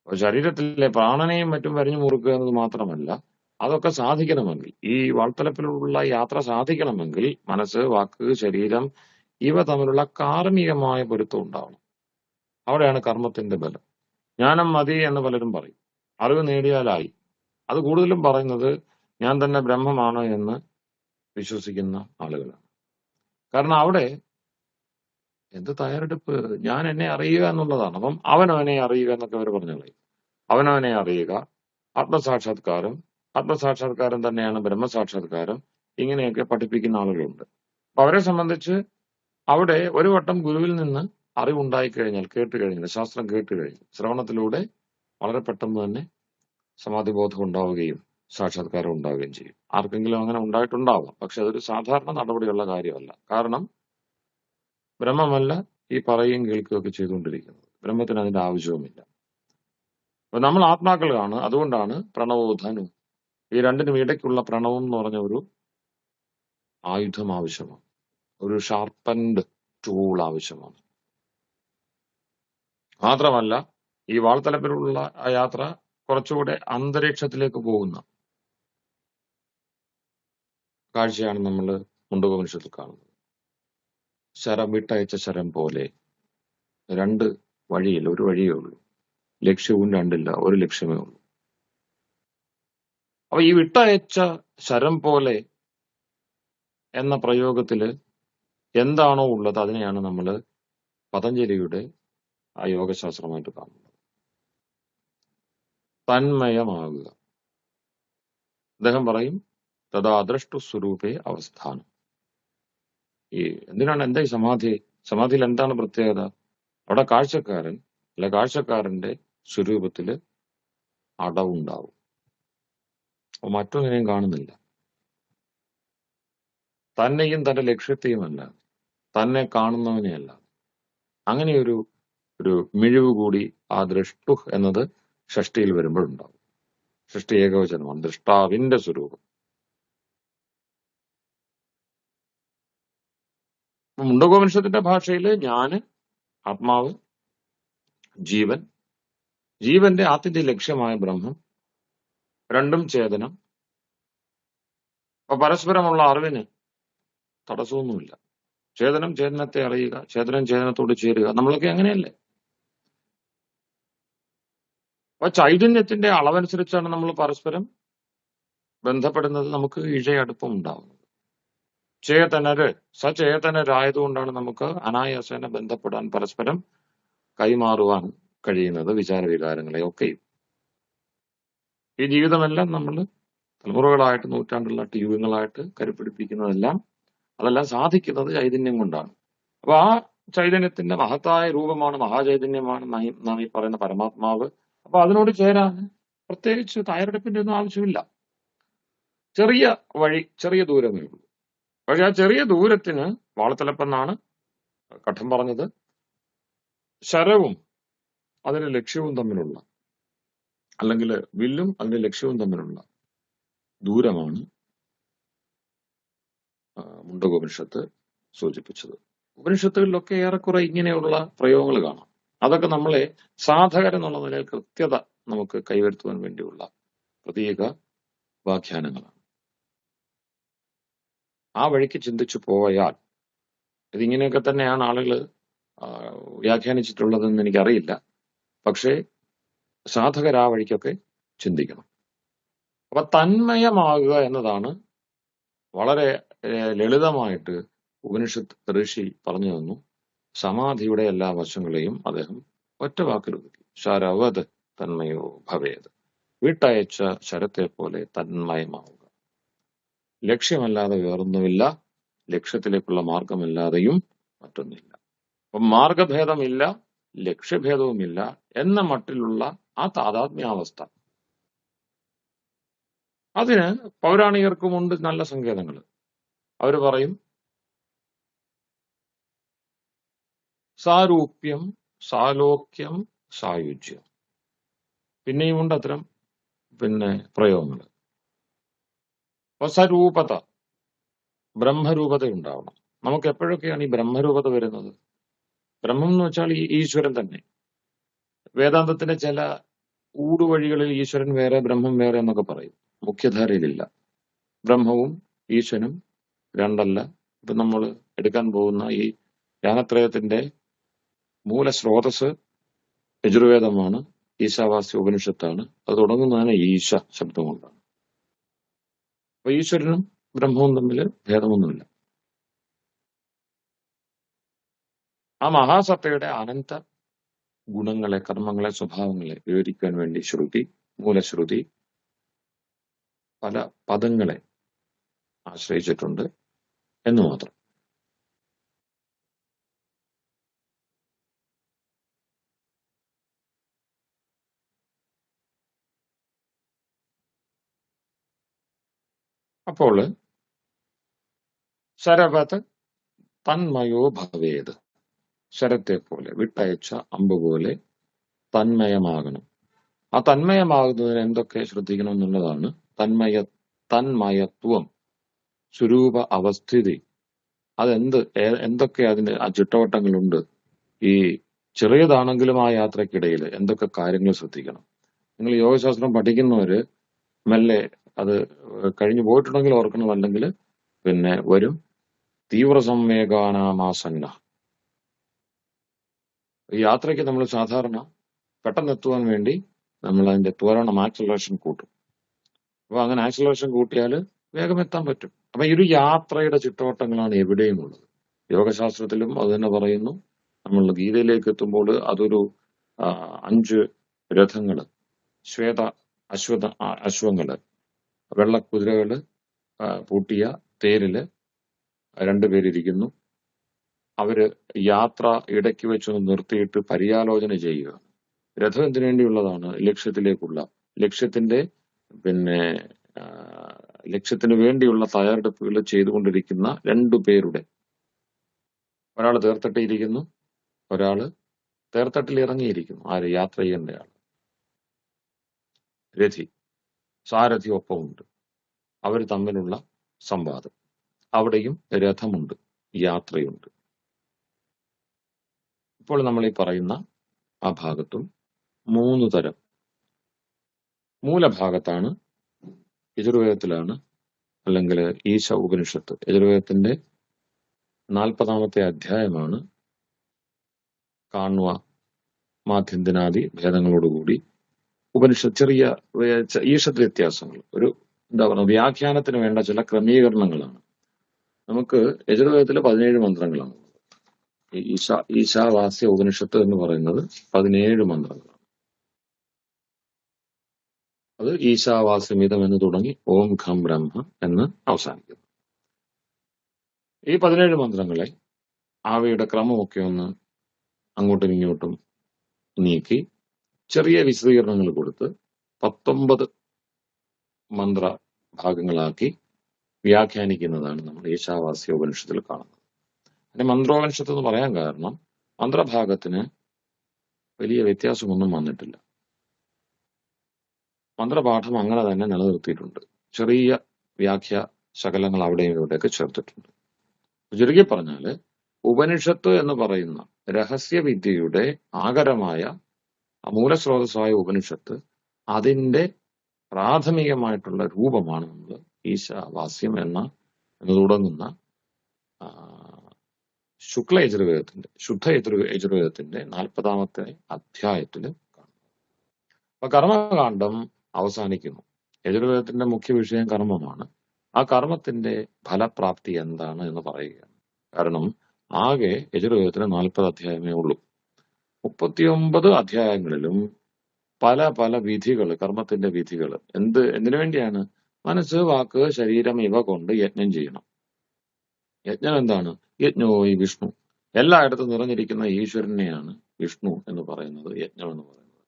അപ്പൊ ശരീരത്തിലെ പ്രാണനെയും മറ്റും വരിഞ്ഞു മുറുക്കുക എന്നത് മാത്രമല്ല, അതൊക്കെ സാധിക്കണമെങ്കിൽ, ഈ വാൾത്തലപ്പിലുള്ള യാത്ര സാധിക്കണമെങ്കിൽ മനസ്സ്, വാക്ക്, ശരീരം ഇവ തമ്മിലുള്ള കാർമികമായ പൊരുത്തം ഉണ്ടാവണം. അവിടെയാണ് കർമ്മത്തിന്റെ ബലം. ജ്ഞാനം മതി എന്ന് പലരും പറയും. അറിവ് നേടിയാലായി. അത് കൂടുതലും പറയുന്നത് ഞാൻ തന്നെ ബ്രഹ്മമാണ് എന്ന് വിശ്വസിക്കുന്ന ആളുകളാണ്. കാരണം അവിടെ എന്ത് തയ്യാറെടുപ്പ്? ഞാൻ എന്നെ അറിയുക എന്നുള്ളതാണ്. അപ്പം അവനവനെ അറിയുക എന്നൊക്കെ അവർ പറഞ്ഞോളെ. അവനവനെ അറിയുക, ആത്മസാക്ഷാത്കാരം, ആത്മസാക്ഷാത്കാരം തന്നെയാണ് ബ്രഹ്മസാക്ഷാത്കാരം, ഇങ്ങനെയൊക്കെ പഠിപ്പിക്കുന്ന ആളുകളുണ്ട്. അപ്പൊ അവരെ സംബന്ധിച്ച് അവിടെ ഒരു വട്ടം ഗുരുവിൽ നിന്ന് അറിവുണ്ടായിക്കഴിഞ്ഞാൽ, കേട്ടുകഴിഞ്ഞാൽ, ശാസ്ത്രം കേട്ടുകഴിഞ്ഞാൽ, ശ്രവണത്തിലൂടെ വളരെ പെട്ടെന്ന് തന്നെ സമാധിബോധം ഉണ്ടാവുകയും സാക്ഷാത്കാരം ഉണ്ടാവുകയും ചെയ്യും. ആർക്കെങ്കിലും അങ്ങനെ ഉണ്ടായിട്ടുണ്ടാവാം. പക്ഷെ അതൊരു സാധാരണ നടപടിയുള്ള കാര്യമല്ല. കാരണം ബ്രഹ്മമല്ല ഈ പറയുകയും കേൾക്കുകയൊക്കെ ചെയ്തുകൊണ്ടിരിക്കുന്നത്. ബ്രഹ്മത്തിന് അതിന്റെ ആവശ്യവുമില്ല. അപ്പൊ നമ്മൾ ആത്മാക്കളാണ്. അതുകൊണ്ടാണ് പ്രണവോധനു, ഈ രണ്ടിനും ഇടയ്ക്കുള്ള പ്രണവം എന്ന് പറഞ്ഞ ഒരു ആയുധം ആവശ്യമാണ്. ഒരു ഷാർപ്പൻഡ് ടൂൾ ആവശ്യമാണ്. മാത്രമല്ല ഈ വാൾത്തലപ്പിലുള്ള ആ യാത്ര കുറച്ചുകൂടെ അന്തരീക്ഷത്തിലേക്ക് പോകുന്ന കാഴ്ചയാണ് നമ്മൾ മുണ്ടകോപനിഷത്തിൽ കാണുന്നത്. ശരം വിട്ടയച്ച ശരം പോലെ രണ്ട് വഴിയില്ല, ഒരു വഴിയേ ഉള്ളൂ. ലക്ഷ്യവും രണ്ടില്ല, ഒരു ലക്ഷ്യമേ ഉള്ളൂ. അപ്പൊ ഈ വിട്ടയച്ച ശരം പോലെ എന്ന പ്രയോഗത്തില് എന്താണോ ഉള്ളത് അതിനെയാണ് നമ്മൾ പതഞ്ജലിയുടെ ആ യോഗശാസ്ത്രമായിട്ട് കാണുന്നത്. തന്മയമാകുക. അദ്ദേഹം പറയും തഥാ ദ്രഷ്ടു സ്വരൂപേ അവസ്ഥാനം. ഈ എന്താ ഈ സമാധിയിൽ എന്താണ് പ്രത്യേകത? അവിടെ കാഴ്ചക്കാരൻ അല്ല, കാഴ്ചക്കാരന്റെ സ്വരൂപത്തില് അടവുണ്ടാവും. അപ്പൊ മറ്റൊന്നിനെയും കാണുന്നില്ല. തന്നെയും തന്റെ ലക്ഷ്യത്തെയുമല്ല, തന്നെ കാണുന്നവനെയല്ല. അങ്ങനെയൊരു മിഴിവ് കൂടി ആ ദ്രഷ്ടു എന്നത് ഷഷ്ടിയിൽ വരുമ്പോഴുണ്ടാവും. ഷഷ്ടി ഏകവചനമാണ്, ദൃഷ്ടാവിന്റെ സ്വരൂപം. മുണ്ടകോപനിഷത്തിന്റെ ഭാഷയില് ഞാന്, ആത്മാവ്, ജീവൻ, ജീവന്റെ ആത്യന്തിക ലക്ഷ്യമായ ബ്രഹ്മം, രണ്ടും ചേതനം. അപ്പൊ പരസ്പരമുള്ള അറിവിന് തടസ്സമൊന്നുമില്ല. ചേതനം ചേതനത്തെ അറിയുക, ചേതനം ചേതനത്തോട് ചേരുക. നമ്മളൊക്കെ അങ്ങനെയല്ലേ? അപ്പൊ ചൈതന്യത്തിന്റെ അളവനുസരിച്ചാണ് നമ്മൾ പരസ്പരം ബന്ധപ്പെടുന്നത്. നമുക്ക് ഇഴയടുപ്പം ഉണ്ടാവുന്നത്. സചേതനരായതുകൊണ്ടാണ് നമുക്ക് അനായാസേന ബന്ധപ്പെടാൻ, പരസ്പരം കൈമാറുവാൻ കഴിയുന്നത് വിചാരവികാരങ്ങളെ ഒക്കെയും. ഈ ജീവിതമെല്ലാം നമ്മൾ തലമുറകളായിട്ട്, നൂറ്റാണ്ടുകളായിട്ട്, യുഗങ്ങളായിട്ട് കരുപിടിപ്പിക്കുന്നതെല്ലാം, അതെല്ലാം സാധിക്കുന്നത് ചൈതന്യം കൊണ്ടാണ്. അപ്പൊ ആ ചൈതന്യത്തിന്റെ മഹത്തായ രൂപമാണ്, മഹാചൈതന്യമാണ് നാം ഈ പറയുന്ന പരമാത്മാവ്. അപ്പൊ അതിനോട് ചേരാൻ പ്രത്യേകിച്ച് തയ്യാറെടുപ്പിന്റെ ഒന്നും ആവശ്യമില്ല. ചെറിയ വഴി, ചെറിയ ദൂരമേ ഉള്ളൂ. പക്ഷെ ആ ചെറിയ ദൂരത്തിന് വാളത്തലപ്പെന്നാണ് കഠം പറഞ്ഞത്. ശരവും അതിന്റെ ലക്ഷ്യവും തമ്മിലുള്ള അല്ലെങ്കിൽ വില്ലും അതിന്റെ ലക്ഷ്യവും തമ്മിലുള്ള ദൂരമാണ് മുണ്ടകോപനിഷത്ത് സൂചിപ്പിച്ചത്. ഉപനിഷത്തുകളിലൊക്കെ ഏറെക്കുറെ ഇങ്ങനെയുള്ള പ്രയോഗങ്ങൾ കാണാം. അതൊക്കെ നമ്മളെ സാധകരെന്നുള്ള നിലയിൽ കൃത്യത നമുക്ക് കൈവരുത്തുവാൻ വേണ്ടിയുള്ള പ്രതീക വ്യാഖ്യാനങ്ങളാണ്. ആ വഴിക്ക് ചിന്തിച്ചു പോയാൽ, ഇതിങ്ങനെയൊക്കെ തന്നെയാണ് ആളുകൾ വ്യാഖ്യാനിച്ചിട്ടുള്ളതെന്ന് എനിക്കറിയില്ല. പക്ഷേ സാധകർ ആ വഴിക്കൊക്കെ ചിന്തിക്കണം. അപ്പൊ തന്മയമാകുക എന്നതാണ് വളരെ ലളിതമായിട്ട് ഉപനിഷത്ത് ഋഷി പറഞ്ഞു തന്നു. സമാധിയുടെ എല്ലാ വശങ്ങളെയും അദ്ദേഹം ഒറ്റ വാക്കിൽ ഒതുക്കി. ശരവത് തന്മയോ ഭവേത്. വിട്ടയച്ച ശരത്തെ പോലെ തന്മയമാവുക. ലക്ഷ്യമല്ലാതെ വേറൊന്നുമില്ല, ലക്ഷ്യത്തിലേക്കുള്ള മാർഗമല്ലാതെയും മറ്റൊന്നില്ല. അപ്പം മാർഗഭേദമില്ല, ലക്ഷ്യഭേദവുമില്ല എന്ന മട്ടിലുള്ള ആ താതാത്മ്യാവസ്ഥ, അതിന് പൗരാണികർക്കുമുണ്ട് നല്ല സങ്കേതങ്ങൾ. അവർ പറയും സാരൂപ്യം, സാലോക്യം, സായുജ്യം. പിന്നെയും ഉണ്ട് അത്തരം പ്രയോഗങ്ങൾ. അപ്പൊ സരൂപത, ബ്രഹ്മരൂപത ഉണ്ടാവണം. നമുക്ക് എപ്പോഴൊക്കെയാണ് ഈ ബ്രഹ്മരൂപത വരുന്നത്? ബ്രഹ്മം എന്ന് വെച്ചാൽ ഈ ഈശ്വരൻ തന്നെ. വേദാന്തത്തിന്റെ ചില ഊടുവഴികളിൽ ഈശ്വരൻ വേറെ ബ്രഹ്മം വേറെ എന്നൊക്കെ പറയും. മുഖ്യധാരയിലില്ല. ബ്രഹ്മവും ഈശ്വരനും രണ്ടല്ല. ഇപ്പൊ നമ്മൾ എടുക്കാൻ പോകുന്ന ഈ ജ്ഞാനത്രയത്തിന്റെ മൂലസ്രോതസ് യജുർവേദമാണ്, ഈശാവാസ്യ ഉപനിഷത്താണ്. അത് തുടങ്ങുന്നതിന് ഈശ ശബ്ദം കൊണ്ടാണ്. അപ്പൊ ഈശ്വരനും ബ്രഹ്മവും തമ്മിൽ ഭേദമൊന്നുമില്ല. ആ മഹാസത്തയുടെ അനന്ത ഗുണങ്ങളെ, കർമ്മങ്ങളെ, സ്വഭാവങ്ങളെ വിവരിക്കാൻ വേണ്ടി ശ്രുതി, മൂലശ്രുതി പല പദങ്ങളെ ആശ്രയിച്ചിട്ടുണ്ട് എന്ന് മാത്രം. അപ്പോൾ ശരവത് തന്മയോ ഭവേത്. ശരത്തെ പോലെ, വിട്ടയച്ച അമ്പ് പോലെ തന്മയമാകണം. ആ തന്മയമാകുന്നതിന് എന്തൊക്കെ ശ്രദ്ധിക്കണം എന്നുള്ളതാണ്. തന്മയത്വം, സ്വരൂപ അവസ്ഥിതി, എന്തൊക്കെ അതിന്റെ ആ ചുറ്റവട്ടങ്ങളുണ്ട്. ഈ ചെറിയതാണെങ്കിലും ആ യാത്രക്കിടയിൽ എന്തൊക്കെ കാര്യങ്ങൾ ശ്രദ്ധിക്കണം. നിങ്ങൾ യോഗശാസ്ത്രം പഠിക്കുന്നവര് മെല്ലെ അത് കഴിഞ്ഞു പോയിട്ടുണ്ടെങ്കിൽ ഓർക്കണം, അല്ലെങ്കിൽ വരും. തീവ്ര സംവേഗാനാമാസന്ന. ഈ യാത്രയ്ക്ക് നമ്മൾ സാധാരണ പെട്ടെന്ന് എത്തുവാൻ വേണ്ടി നമ്മൾ അതിന്റെ ത്വരണം, ആക്സലറേഷൻ കൂട്ടും. അപ്പൊ അങ്ങനെ ആക്സലറേഷൻ കൂട്ടിയാൽ വേഗം എത്താൻ പറ്റും. അപ്പൊ ഈ ഒരു യാത്രയുടെ ചുറ്റോട്ടങ്ങളാണ് എവിടെയും ഉള്ളത്. യോഗശാസ്ത്രത്തിലും അത് തന്നെ പറയുന്നു. നമ്മൾ ഗീതയിലേക്ക് എത്തുമ്പോൾ അതൊരു 5 രഥങ്ങള്, ശ്വേത അശ്വങ്ങള്, വെള്ളക്കുതിരകള് പൂട്ടിയ തേരില് 2 പേരിരിക്കുന്നു. അവര് യാത്ര ഇടയ്ക്ക് വെച്ചൊന്ന് നിർത്തിയിട്ട് പര്യാലോചന ചെയ്യുക. രഥം എന്തിനു വേണ്ടിയുള്ളതാണ്? ലക്ഷ്യത്തിന് വേണ്ടിയുള്ള തയ്യാറെടുപ്പുകൾ ചെയ്തുകൊണ്ടിരിക്കുന്ന 2 പേരുടെ, ഒരാൾ തേർത്തട്ടിയിരിക്കുന്നു, ഒരാള് തേർത്തട്ടിൽ ഇറങ്ങിയിരിക്കുന്നു. ആര്? യാത്ര ചെയ്യേണ്ടയാൾ, രഥി. സാരഥി ഒപ്പമുണ്ട്. അവർ തമ്മിലുള്ള സംവാദം. അവിടെയും രഥമുണ്ട്, യാത്രയുണ്ട്. ഇപ്പോൾ നമ്മൾ ഈ പറയുന്ന ആ ഭാഗത്തും 3 തരം. മൂലഭാഗത്താണ്, യജുർവേദത്തിലാണ്, അല്ലെങ്കിൽ ഈശ ഉപനിഷത്ത്, യജുർവേദത്തിന്റെ 40ാമത്തെ അധ്യായമാണ്. കാണുക മാധ്യന്തിനാദി ഭേദങ്ങളോടുകൂടി ഉപനിഷത്ത് ചെറിയ ഈഷത്ത് വ്യത്യാസങ്ങൾ, ഒരു വ്യാഖ്യാനത്തിന് വേണ്ട ചില ക്രമീകരണങ്ങളാണ്. നമുക്ക് യജുർവേദത്തില് 17 മന്ത്രങ്ങളാണ്. ഈശാവാസ്യ ഉപനിഷത്ത് എന്ന് പറയുന്നത് 17 മന്ത്രങ്ങളാണ്. അത് ഈശാവാസ്യമിതം എന്ന് തുടങ്ങി ഓം ഖം ബ്രഹ്മ എന്ന് അവസാനിക്കുന്നു. ഈ 17 മന്ത്രങ്ങളെ അവയുടെ ക്രമമൊക്കെ ഒന്ന് അങ്ങോട്ടും ഇങ്ങോട്ടും നീക്കി ചെറിയ വിശദീകരണങ്ങൾ കൊടുത്ത് 19 മന്ത്ര ഭാഗങ്ങളാക്കി വ്യാഖ്യാനിക്കുന്നതാണ് നമ്മൾ ഈശാവാസ്യ ഉപനിഷത്തിൽ കാണുന്നത്. അതിന് മന്ത്രോപനിഷത്ത് എന്ന് പറയാൻ കാരണം മന്ത്രഭാഗത്തിന് വലിയ വ്യത്യാസമൊന്നും വന്നിട്ടില്ല. മന്ത്രപാഠം അങ്ങനെ തന്നെ നിലനിർത്തിയിട്ടുണ്ട്. ചെറിയ വ്യാഖ്യ ശകലങ്ങൾ അവിടെയും ഇവിടെയൊക്കെ ചേർത്തിട്ടുണ്ട്. ചുരുക്കി പറഞ്ഞാല് ഉപനിഷത്ത് എന്ന് പറയുന്ന രഹസ്യവിദ്യയുടെ ആകരമായ മൂലസ്രോതസ്സായ ഉപനിഷത്ത് അതിന്റെ പ്രാഥമികമായിട്ടുള്ള രൂപമാണ് നമ്മൾ ഈശാവാസ്യം എന്ന് തുടങ്ങുന്ന ശുക്ല യജുർവേദത്തിന്റെ യജുർവേദത്തിന്റെ 40-ാമത്തെ അധ്യായത്തിൽ കാണുന്നു. അപ്പൊ കർമ്മകാന്ഡം അവസാനിക്കുന്നു. യജുർവേദത്തിന്റെ മുഖ്യ വിഷയം കർമ്മമാണ്. ആ കർമ്മത്തിന്റെ ഫലപ്രാപ്തി എന്താണ് എന്ന് പറയുകയാണ്. കാരണം ആകെ യജുർവേദത്തിന് 40 അധ്യായമേ ഉള്ളൂ. 39 അധ്യായങ്ങളിലും പല പല വിധികൾ, കർമ്മത്തിന്റെ വിധികൾ എന്തിനു വേണ്ടിയാണ്? മനസ്സ്, വാക്ക്, ശരീരം ഇവ കൊണ്ട് യജ്ഞം ചെയ്യണം. യജ്ഞം എന്താണ്? യജ്ഞോയി വിഷ്ണു. എല്ലായിടത്തും നിറഞ്ഞിരിക്കുന്ന ഈശ്വരനെയാണ് വിഷ്ണു എന്ന് പറയുന്നത്, യജ്ഞം എന്ന് പറയുന്നത്.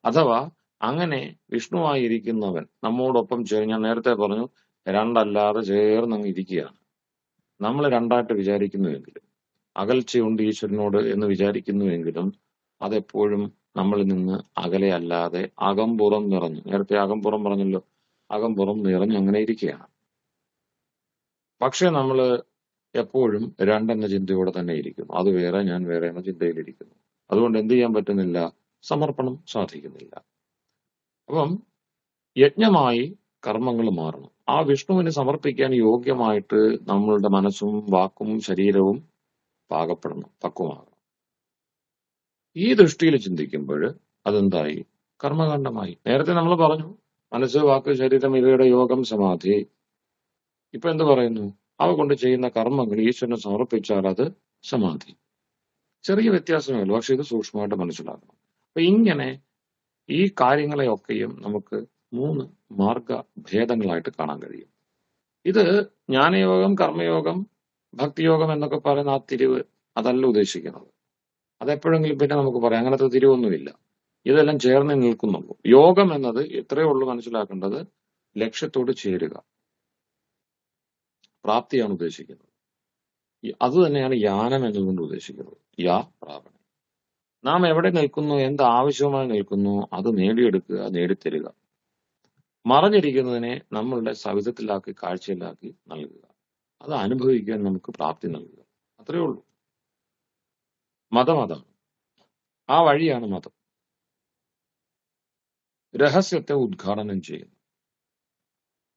അഥവാ അങ്ങനെ വിഷ്ണുവായിരിക്കുന്നവൻ നമ്മോടൊപ്പം ഞാൻ നേരത്തെ പറഞ്ഞു, രണ്ടല്ലാതെ ചേർന്നങ്ങ് ഇരിക്കുകയാണ്. നമ്മൾ രണ്ടായിട്ട് വിചാരിക്കുന്നുവെങ്കിലും, അകൽച്ചയുണ്ട് ഈശ്വരനോട് എന്ന് വിചാരിക്കുന്നുവെങ്കിലും അതെപ്പോഴും നമ്മളിൽ നിന്ന് അകലെ അല്ലാതെ അകംപുറം നിറഞ്ഞു, നേരത്തെ അകംപുറം പറഞ്ഞല്ലോ, അകംപുറം നിറഞ്ഞ് അങ്ങനെ ഇരിക്കുകയാണ്. പക്ഷെ നമ്മൾ എപ്പോഴും രണ്ടെന്ന ചിന്തയോടെ തന്നെ ഇരിക്കുന്നു. അത് വേറെ, ഞാൻ വേറെ എന്ന ചിന്തയിലിരിക്കുന്നു. അതുകൊണ്ട് എന്ത് ചെയ്യാൻ പറ്റുന്നില്ല? സമർപ്പണം സാധിക്കുന്നില്ല. അപ്പം യജ്ഞമായി കർമ്മങ്ങൾ മാറണം. ആ വിഷ്ണുവിന് സമർപ്പിക്കാൻ യോഗ്യമായിട്ട് നമ്മളുടെ മനസ്സും വാക്കും ശരീരവും പാകപ്പെടണം, പക്വമാകണം. ഈ ദൃഷ്ടിയിൽ ചിന്തിക്കുമ്പോൾ അതെന്തായി? കർമ്മകാണ്ഡമായി. നേരത്തെ നമ്മൾ പറഞ്ഞു മനസ്സ്, വാക്ക്, ശരീരം ഇവയുടെ യോഗം സമാധി. ഇപ്പൊ എന്ത് പറയുന്നു? അവ കൊണ്ട് ചെയ്യുന്ന കർമ്മങ്ങൾ ഈശ്വരന് സമർപ്പിച്ചാൽ അത് സമാധി. ചെറിയ വ്യത്യാസമേ ഉള്ളൂ, പക്ഷെ ഇത് സൂക്ഷ്മമായിട്ട് മനസ്സിലാക്കണം. അപ്പൊ ഇങ്ങനെ ഈ കാര്യങ്ങളെയൊക്കെയും നമുക്ക് 3 മാർഗഭേദങ്ങളായിട്ട് കാണാൻ കഴിയും. ഇത് ജ്ഞാനയോഗം, കർമ്മയോഗം, ഭക്തിയോഗം എന്നൊക്കെ പറയുന്ന ആ തിരിവ് അതല്ല ഉദ്ദേശിക്കുന്നത്. അതെപ്പോഴെങ്കിലും പിന്നെ നമുക്ക് പറയാം, അങ്ങനത്തെ തിരിവൊന്നുമില്ല. ഇതെല്ലാം ചേർന്ന് നിൽക്കുന്നുള്ളൂ. യോഗം എന്നത് ഇത്രയേ ഉള്ളൂ മനസ്സിലാക്കേണ്ടത്, ലക്ഷ്യത്തോട് ചേരുക, പ്രാപ്തിയാണ് ഉദ്ദേശിക്കുന്നത്. അത് തന്നെയാണ് യാനം എന്നതുകൊണ്ട് ഉദ്ദേശിക്കുന്നത്. യാ പ്രാപണം. നാം എവിടെ നിൽക്കുന്നു, എന്ത് ആവശ്യമായി നിൽക്കുന്നു, അത് നേടിയെടുക്കുക, നേടിത്തരിക. മറഞ്ഞിരിക്കുന്നതിനെ നമ്മളുടെ സവിധത്തിലാക്കി, കാഴ്ചയിലാക്കി നൽകുക. അത് അനുഭവിക്കാൻ നമുക്ക് പ്രാപ്തി നൽകുക. അത്രയേ ഉള്ളൂ. മതം അതാണ്. ആ വഴിയാണ് മതം. രഹസ്യത്തെ ഉദ്ഘാടനം ചെയ്യുന്നു,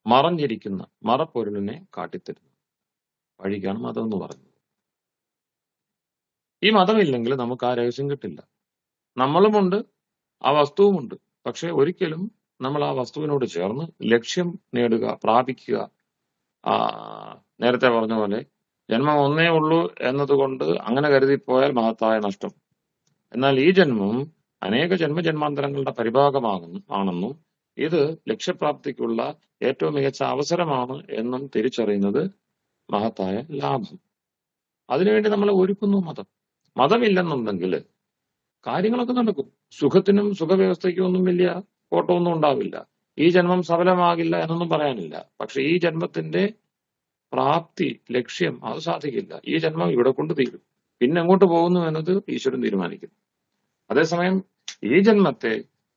മറഞ്ഞിരിക്കുന്ന മറപ്പൊരുളിനെ കാട്ടിത്തരുന്നു വഴിക്കാണ് മതം എന്ന് പറയുന്നത്. ഈ മതമില്ലെങ്കിൽ നമുക്ക് ആ രഹസ്യം കിട്ടില്ല. നമ്മളുമുണ്ട്, ആ വസ്തുവുമുണ്ട്. പക്ഷെ ഒരിക്കലും നമ്മൾ ആ വസ്തുവിനോട് ചേർന്ന് ലക്ഷ്യം നേടുക, പ്രാപിക്കുക. നേരത്തെ പറഞ്ഞ പോലെ ജന്മം ഒന്നേ ഉള്ളൂ എന്നതുകൊണ്ട് അങ്ങനെ കരുതിപ്പോയാൽ മഹത്തായ നഷ്ടം. എന്നാൽ ഈ ജന്മം അനേക ജന്മജന്മാന്തരങ്ങളുടെ ആണെന്നും ഇത് ലക്ഷ്യപ്രാപ്തിക്കുള്ള ഏറ്റവും മികച്ച അവസരമാണ് എന്നും തിരിച്ചറിയുന്നത് മഹത്തായ ലാഭം. അതിനുവേണ്ടി നമ്മളെ ഒരുക്കുന്നു മതം. മതമില്ലെന്നുണ്ടെങ്കിൽ കാര്യങ്ങളൊക്കെ നടക്കും. സുഖത്തിനും സുഖവ്യവസ്ഥയ്ക്കും ഒന്നും വലിയ കോട്ടമൊന്നും ഉണ്ടാവില്ല. ഈ ജന്മം സഫലമാകില്ല എന്നൊന്നും പറയാനില്ല. പക്ഷെ ഈ ജന്മത്തിന്റെ പ്രാപ്തി, ലക്ഷ്യം അത് സാധിക്കില്ല. ഈ ജന്മം ഇവിടെ കൊണ്ട് തീരും. പിന്നെ എങ്ങോട്ട് പോകുന്നു എന്നത് ഈശ്വരൻ തീരുമാനിക്കുന്നു. അതേസമയം ഈ ജന്മത്തെ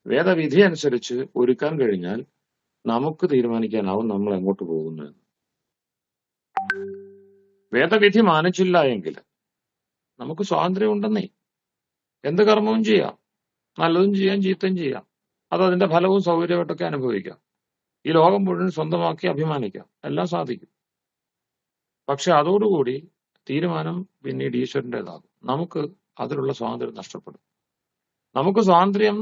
വേദവിധി അനുസരിച്ച് ഒരുക്കാൻ കഴിഞ്ഞാൽ നമുക്ക് തീരുമാനിക്കാനാവും നമ്മൾ എങ്ങോട്ട് പോകുന്നു എന്ന്. വേദവിധി മാനിച്ചില്ല എങ്കിൽ നമുക്ക് സ്വാതന്ത്ര്യം ഉണ്ടെന്നേ. എന്ത് കർമ്മവും ചെയ്യാം, നല്ലതും ചെയ്യാം, ചീത്തയും ചെയ്യാം. അത് അതിന്റെ ഫലവും സൗകര്യമായിട്ടൊക്കെ അനുഭവിക്കാം. ഈ ലോകം മുഴുവൻ സ്വന്തമാക്കി അഭിമാനിക്കാം, എല്ലാം സാധിക്കും. പക്ഷെ അതോടുകൂടി തീരുമാനം പിന്നീട് ഈശ്വരൻ്റെതാകും. നമുക്ക് അതിലുള്ള സ്വാതന്ത്ര്യം നഷ്ടപ്പെടും. നമുക്ക് സ്വാതന്ത്ര്യം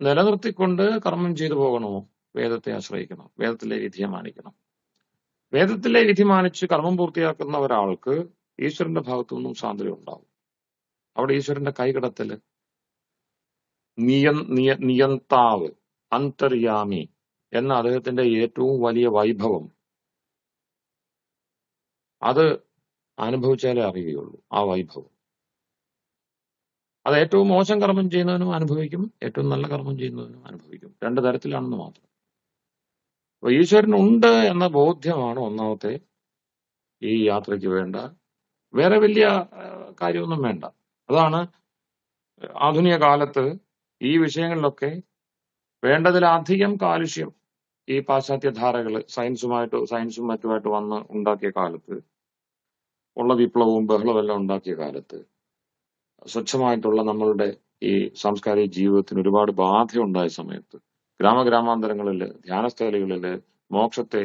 നിലനിർത്തിക്കൊണ്ട് കർമ്മം ചെയ്തു പോകണമോ? വേദത്തെ ആശ്രയിക്കണം, വേദത്തിലെ വിധിയെ മാനിക്കണം. വേദത്തിലെ വിധി മാനിച്ച് കർമ്മം പൂർത്തിയാക്കുന്ന ഒരാൾക്ക് ഈശ്വരന്റെ ഭാഗത്തു നിന്നും സ്വാതന്ത്ര്യം ഉണ്ടാവും. അവിടെ ഈശ്വരന്റെ കൈകടത്തല്, നിയന്താവ്, അന്തര്യാമി എന്ന അദ്ദേഹത്തിന്റെ ഏറ്റവും വലിയ വൈഭവം അത് അനുഭവിച്ചാലേ അറിയുകയുള്ളൂ. ആ വൈഭവം അത് ഏറ്റവും മോശം കർമ്മം ചെയ്യുന്നവനും അനുഭവിക്കും, ഏറ്റവും നല്ല കർമ്മം ചെയ്യുന്നവനും അനുഭവിക്കും. 2 തരത്തിലാണെന്ന് മാത്രം. അപ്പൊ ഈശ്വരൻ ഉണ്ട് എന്ന ബോധ്യമാണ് ഒന്നാമത്തെ ഈ യാത്രയ്ക്ക് വേണ്ട. വേറെ വലിയ കാര്യമൊന്നും വേണ്ട. അതാണ് ആധുനിക കാലത്ത് ഈ വിഷയങ്ങളിലൊക്കെ വേണ്ടതിലധികം കാൽഷ്യം ഈ പാശ്ചാത്യ ധാരകൾ സയൻസും മറ്റുമായിട്ട് വന്ന് ഉണ്ടാക്കിയ കാലത്ത്, ഉള്ള വിപ്ലവവും ബഹളവും എല്ലാം ഉണ്ടാക്കിയ കാലത്ത്, സ്വച്ഛമായിട്ടുള്ള നമ്മളുടെ ഈ സാംസ്കാരിക ജീവിതത്തിന് ഒരുപാട് ബാധയുണ്ടായ സമയത്ത്, ഗ്രാമഗ്രാമാന്തരങ്ങളില്, ധ്യാനസ്ഥലികളില് മോക്ഷത്തെ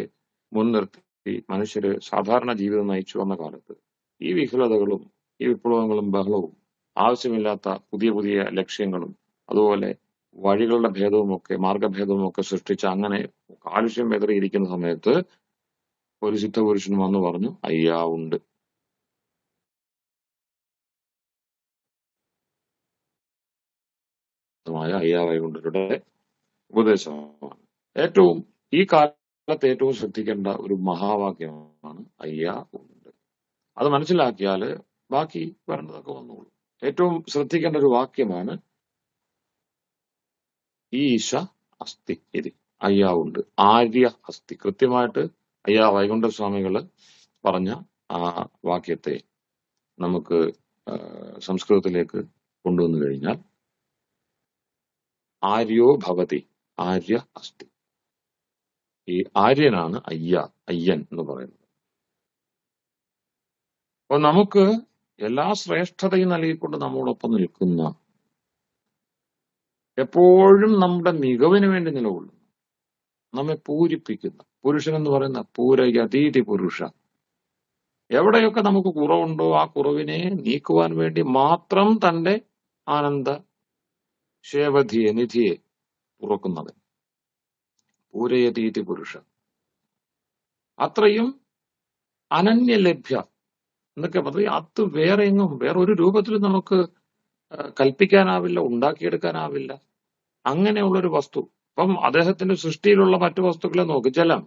മുൻനിർത്തി മനുഷ്യര് സാധാരണ ജീവിതം നയിച്ചു വന്ന കാലത്ത് ഈ വിഹുലതകളും ഈ വിപ്ലവങ്ങളും ബഹളവും ആവശ്യമില്ലാത്ത പുതിയ പുതിയ ലക്ഷ്യങ്ങളും അതുപോലെ വഴികളുടെ ഭേദവുമൊക്കെ മാർഗഭേദവുമൊക്കെ സൃഷ്ടിച്ച് അങ്ങനെ കാലുഷ്യം വെതറിയിരിക്കുന്ന സമയത്ത് ഒരു സിദ്ധപുരുഷൻ വന്നു പറഞ്ഞു, അയ്യാ ഉണ്ട്. അയ്യാ വൈകുണ്ഠരുടെ ഉപദേശമാണ് ഏറ്റവും ഈ കാലത്ത് ഏറ്റവും ശ്രദ്ധിക്കേണ്ട ഒരു മഹാവാക്യമാണ് അയ്യാ ഉണ്ട്. അത് മനസ്സിലാക്കിയാല് ബാക്കി വരേണ്ടതൊക്കെ വന്നോളൂ. ഏറ്റവും ശ്രദ്ധിക്കേണ്ട ഒരു വാക്യമാണ് ഈശ അസ്ഥി ഇത്. അയ്യാ ഉണ്ട്, ആര്യ അസ്ഥി. കൃത്യമായിട്ട് അയ്യാ വൈകുണ്ഠസ്വാമികള് പറഞ്ഞ ആ വാക്യത്തെ നമുക്ക് സംസ്കൃതത്തിലേക്ക് കൊണ്ടുവന്നു കഴിഞ്ഞാൽ ആര്യോ ഭവതി ആര്യ അസ്ഥി. ഈ ആര്യനാണ് അയ്യൻ എന്ന് പറയുന്നത്. അപ്പൊ നമുക്ക് എല്ലാ ശ്രേഷ്ഠതയും നൽകിക്കൊണ്ട് നമ്മളോടൊപ്പം നിൽക്കുന്ന, എപ്പോഴും നമ്മുടെ മികവിന് വേണ്ടി നിലകൊള്ളുന്നു, നമ്മെ പൂരിപ്പിക്കുന്ന പുരുഷൻ എന്ന് പറയുന്ന പൂരയതീതി പുരുഷ. എവിടെയൊക്കെ നമുക്ക് കുറവുണ്ടോ ആ കുറവിനെ നീക്കുവാൻ വേണ്ടി മാത്രം തന്റെ ആനന്ദ ശേവധിയെ നിധിയെ തുറക്കുന്നത് പൂരയതീതി പുരുഷ. അത്രയും അനന്യലഭ്യ എന്നൊക്കെ പറയും. അത് വേറെ എങ്ങും വേറൊരു രൂപത്തിലും നമുക്ക് കൽപ്പിക്കാനാവില്ല, ഉണ്ടാക്കിയെടുക്കാനാവില്ല. അങ്ങനെയുള്ളൊരു വസ്തു. അപ്പം അദ്ദേഹത്തിന്റെ സൃഷ്ടിയിലുള്ള മറ്റു വസ്തുക്കളെ നോക്ക്. ജലം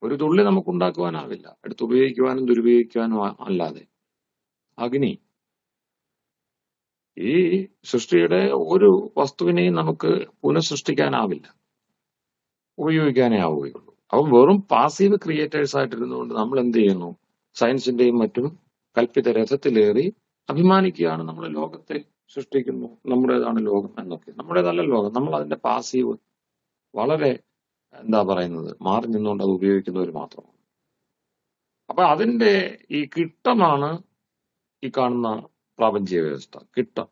ഒരു തുള്ളി നമുക്ക് ഉണ്ടാക്കുവാനാവില്ല, എടുത്തുപയോഗിക്കുവാനും ദുരുപയോഗിക്കുവാനും അല്ലാതെ. അഗ്നി, ഈ സൃഷ്ടിയുടെ ഒരു വസ്തുവിനെയും നമുക്ക് പുനഃസൃഷ്ടിക്കാനാവില്ല, ഉപയോഗിക്കാനേ ആവുകയുള്ളൂ. അപ്പം വെറും പാസീവ് ക്രിയേറ്റേഴ്സ് ആയിട്ടിരുന്നുകൊണ്ട് നമ്മൾ എന്ത് ചെയ്യുന്നു? സയൻസിന്റെയും മറ്റും കൽപ്പിത രഥത്തിലേറി അഭിമാനിക്കുകയാണ്. നമ്മൾ ലോകത്തെ സൃഷ്ടിക്കുന്നു, നമ്മുടേതാണ് ലോകം എന്നൊക്കെ. നമ്മുടേതല്ല ലോകം, നമ്മൾ അതിന്റെ പാസീവ്, വളരെ എന്താ പറയുന്നത്, മാറി നിന്നുകൊണ്ട് അത് ഉപയോഗിക്കുന്നവർ മാത്രമാണ്. അപ്പൊ അതിന്റെ ഈ കിട്ടമാണ് ഈ കാണുന്ന പ്രാപഞ്ചിക വ്യവസ്ഥ. കിട്ടം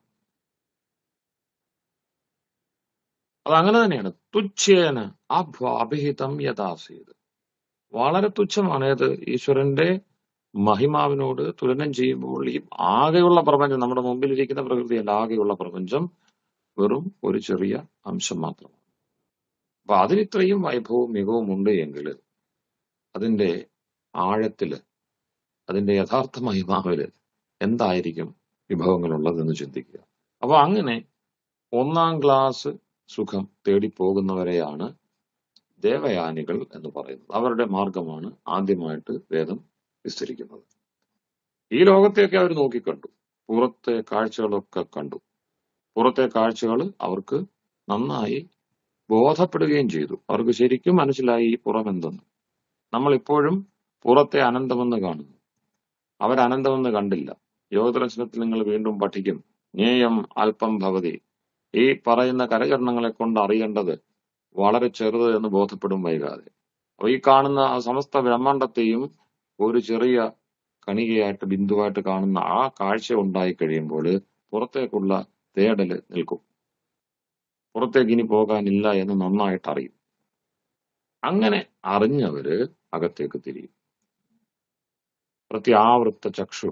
അതങ്ങനെ തന്നെയാണ്. തുച്ഛേന അഭിഹിതം യഥാസീത്. വളരെ തുച്ഛമാണ്. ഏത്? ഈശ്വരന്റെ മഹിമാവിനോട് തുലനം ചെയ്യുമ്പോൾ ഈ ആകെയുള്ള പ്രപഞ്ചം, നമ്മുടെ മുമ്പിലിരിക്കുന്ന പ്രകൃതിയല്ല, ആകെയുള്ള പ്രപഞ്ചം വെറും ഒരു ചെറിയ അംശം മാത്രമാണ്. അപ്പൊ അതിലിത്രയും വൈഭവവും മികവും ഉണ്ട് എങ്കിൽ അതിന്റെ ആഴത്തില്, അതിന്റെ യഥാർത്ഥ മഹിമാവില് എന്തായിരിക്കും വിഭവങ്ങളുള്ളതെന്ന് ചിന്തിക്കുക. അപ്പൊ അങ്ങനെ 1ാം ക്ലാസ് സുഖം തേടിപ്പോകുന്നവരെയാണ് ദേവയാനികൾ എന്ന് പറയുന്നത്. അവരുടെ മാർഗമാണ് ആദ്യമായിട്ട് വേദം വിസ്തരിക്കുന്നത്. ഈ ലോകത്തെയൊക്കെ അവർ നോക്കിക്കണ്ടു, പുറത്തെ കാഴ്ചകളൊക്കെ കണ്ടു. പുറത്തെ കാഴ്ചകൾ അവർക്ക് നന്നായി ബോധപ്പെടുകയും ചെയ്തു. അവർക്ക് ശരിക്കും മനസ്സിലായി ഈ പുറം എന്തെന്ന്. നമ്മളിപ്പോഴും പുറത്തെ അനന്തമെന്ന് കാണുന്നു, അവരനന്തമെന്ന് കണ്ടില്ല. യോഗദർശനത്തിൽ നിങ്ങൾ വീണ്ടും പഠിക്കും, ജ്ഞേയം അല്പം ഭവതി. ഈ പറയുന്ന കരചരണങ്ങളെ കൊണ്ട് അറിയേണ്ടത് വളരെ ചെറുത് എന്ന് ബോധപ്പെടും വൈകാതെ. അപ്പൊ ഈ കാണുന്ന സമസ്ത ബ്രഹ്മാണ്ടത്തെയും ഒരു ചെറിയ കണികയായിട്ട്, ബിന്ദുവായിട്ട് കാണുന്ന ആ കാഴ്ച ഉണ്ടായി കഴിയുമ്പോൾ പുറത്തേക്കുള്ള തേടല് നിൽക്കും. പുറത്തേക്ക് ഇനി പോകാനില്ല എന്ന് നന്നായിട്ട് അറിയും. അങ്ങനെ അറിഞ്ഞവര് അകത്തേക്ക് തിരിയും. പ്രത്യാവൃത്ത ചക്ഷു,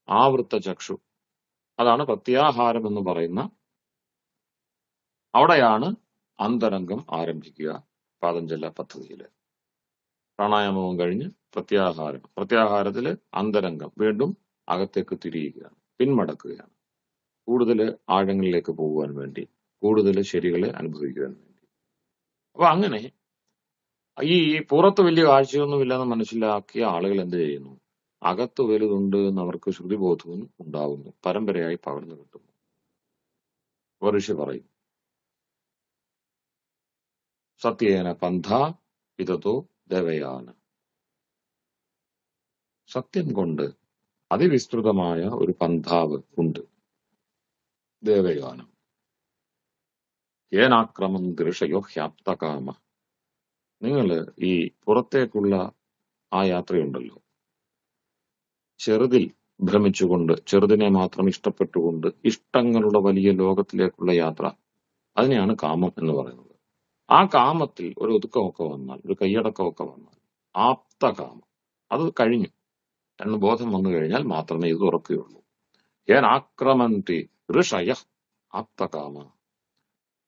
ആവൃത്ത ചക്ഷു, അതാണ് പ്രത്യാഹാരം എന്ന് പറയുന്ന. അവിടെയാണ് അന്തരംഗം ആരംഭിക്കുക പാതഞ്ജല പദ്ധതിയില്. പ്രാണായാമവും കഴിഞ്ഞ് പ്രത്യാഹാരം, പ്രത്യാഹാരത്തില് അന്തരംഗം വീണ്ടും അകത്തേക്ക് തിരിയുകയാണ്, പിന്മടക്കുകയാണ്, കൂടുതൽ ആഴങ്ങളിലേക്ക് പോകുവാൻ വേണ്ടി, കൂടുതൽ ശരികളെ അനുഭവിക്കുവാൻ വേണ്ടി. അപ്പൊ അങ്ങനെ ഈ പുറത്ത് വലിയ കാഴ്ചയൊന്നുമില്ലെന്ന് മനസ്സിലാക്കിയ ആളുകൾ എന്ത് ചെയ്യുന്നു? അകത്ത് വലുതുണ്ട് എന്ന് അവർക്ക് ശ്രുതിബോധവും ഉണ്ടാവുന്നു, പരമ്പരയായി പകർന്നു കിട്ടുന്നു. ഋഷി പറയും, സത്യേന പന്ഥ ഇതോ ദേവയാന. സത്യം കൊണ്ട് അതിവിസ്തൃതമായ ഒരു പന്ഥാവ് ഉണ്ട്, ദേവയാനം. ഏനാക്രമം ദൃഷയോ ഹ്യാപ്തകാമ. നിങ്ങൾ ഈ പുറത്തേക്കുള്ള ആ യാത്രയുണ്ടല്ലോ, ചെറുതിൽ ഭ്രമിച്ചുകൊണ്ട്, ചെറുതിനെ മാത്രം ഇഷ്ടപ്പെട്ടുകൊണ്ട്, ഇഷ്ടങ്ങളുടെ വലിയ ലോകത്തിലേക്കുള്ള യാത്ര, അതിനെയാണ് കാമം എന്ന് പറയുന്നത്. ആ കാമത്തിൽ ഒരു ഒതുക്കമൊക്കെ വന്നാൽ, ഒരു കൈയടക്കമൊക്കെ വന്നാൽ, ആപ്തകാമം, അത് കഴിഞ്ഞു എന്ന് ബോധം വന്നു കഴിഞ്ഞാൽ മാത്രമേ ഇത് തുറക്കുകയുള്ളൂ. ഏനാക്രമന്തി ഋഷയ ആപ്തകാമ.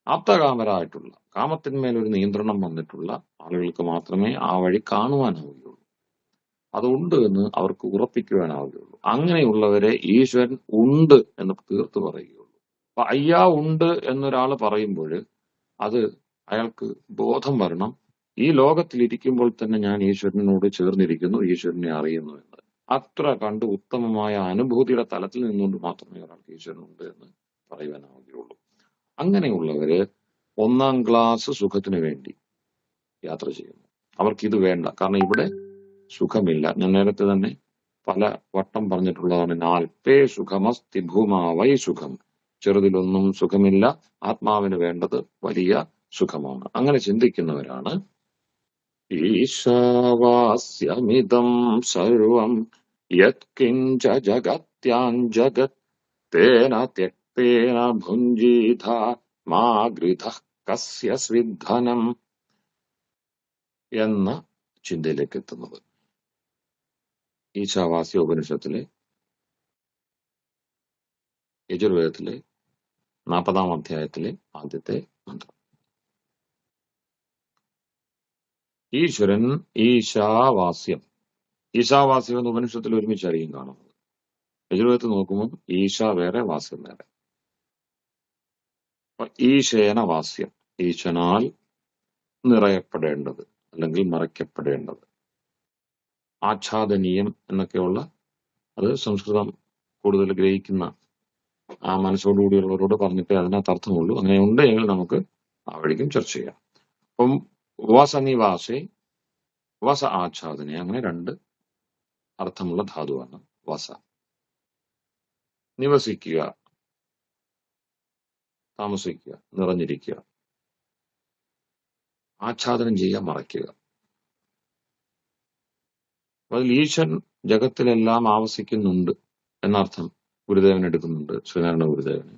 ആപ്തകാമരായിട്ടുള്ള, കാമത്തിന്മേൽ ഒരു നിയന്ത്രണം വന്നിട്ടുള്ള ആളുകൾക്ക് മാത്രമേ ആ വഴി കാണുവാനാവുകയുള്ളൂ, അതുണ്ട് എന്ന് അവർക്ക് ഉറപ്പിക്കുവാനാവുകയുള്ളൂ. അങ്ങനെയുള്ളവരെ ഈശ്വരൻ ഉണ്ട് എന്ന് തീർത്തു പറയുകയുള്ളൂ. അപ്പൊ അയ്യാ ഉണ്ട് എന്നൊരാൾ പറയുമ്പോൾ അത് അയാൾക്ക് ബോധം വരണം, ഈ ലോകത്തിൽ ഇരിക്കുമ്പോൾ തന്നെ ഞാൻ ഈശ്വരനോട് ചേർന്നിരിക്കുന്നു, ഈശ്വരനെ അറിയുന്നു എന്ന്. അത്ര കണ്ട് ഉത്തമമായ അനുഭൂതിയുടെ തലത്തിൽ നിന്നുകൊണ്ട് മാത്രമേ ഒരാൾക്ക് ഈശ്വരനുണ്ട് എന്ന് പറയുവാനാവുകയുള്ളൂ. അങ്ങനെയുള്ളവര് 1-ാം ക്ലാസ് സുഖത്തിന് വേണ്ടി യാത്ര ചെയ്യുന്നു. അവർക്കിത് വേണ്ട, കാരണം ഇവിടെ സുഖമില്ല. ഞാൻ നേരത്തെ തന്നെ പല വട്ടം പറഞ്ഞിട്ടുള്ളതാണ്, നാൽപ്പേ സുഖമസ്തി ഭൂമാവൈ സുഖം. ചെറുതിലൊന്നും സുഖമില്ല, ആത്മാവിന് വേണ്ടത് വലിയ സുഖമാണ്. അങ്ങനെ ചിന്തിക്കുന്നവരാണ് ഈശാവാസ്യമിതം സർവം യത്കിഞ്ച ജഗത്യാൻ ജഗത് തേന ത്യക്തേന ഭുഞ്ജീഥ മാ ഗൃധഃ കസ്യ സ്വിദ്ധനം എന്ന ചിന്തയിലേക്ക് എത്തുന്നത്. ഈശാവാസ്യ ഉപനിഷത്തിലെ യജുർവേദത്തിലെ 40-ാം അധ്യായത്തിലെ ആദ്യത്തെ മന്ത്രം. ഈശ്വരൻ ഈശാവാസ്യം. ഈശാവാസ്യം എന്ന് ഉപനിഷത്തിൽ ഒരുമിച്ചായിരിക്കും കാണുന്നത്. യജുർവേദത്തിൽ നോക്കുമ്പോൾ ഈശ വേറെ, വാസ്യം വേറെ. ഈശേന വാസ്യം, ഈശനാൽ നിറയപ്പെടേണ്ടത് അല്ലെങ്കിൽ മറയ്ക്കപ്പെടേണ്ടത്. ആച്ഛാദനീയം എന്നൊക്കെയുള്ള, അത് സംസ്കൃതം കൂടുതൽ ഗ്രഹിക്കുന്ന ആ മനസ്സോടുകൂടിയുള്ളവരോട് പറഞ്ഞിട്ടേ അതിനകത്ത് അർത്ഥമുള്ളൂ. അങ്ങനെ ഉണ്ടെങ്കിൽ നമുക്ക് ആ വഴിക്കും ചർച്ച ചെയ്യാം. അപ്പം വസനിവാസേ, വസ ആച്ഛാദനെ, അങ്ങനെ 2 അർത്ഥമുള്ള ധാതുവാണ് വസ. നിവസിക്കുക, താമസിക്കുക, നിറഞ്ഞിരിക്കുക. ആച്ഛാദനം ചെയ്യുക, മറയ്ക്കുക. അതിൽ ഈശ്വരൻ ജഗത്തിലെല്ലാം ആവസിക്കുന്നുണ്ട് എന്നർത്ഥം ഗുരുദേവൻ എടുക്കുന്നുണ്ട്, ശ്രീനാരായണ ഗുരുദേവന്.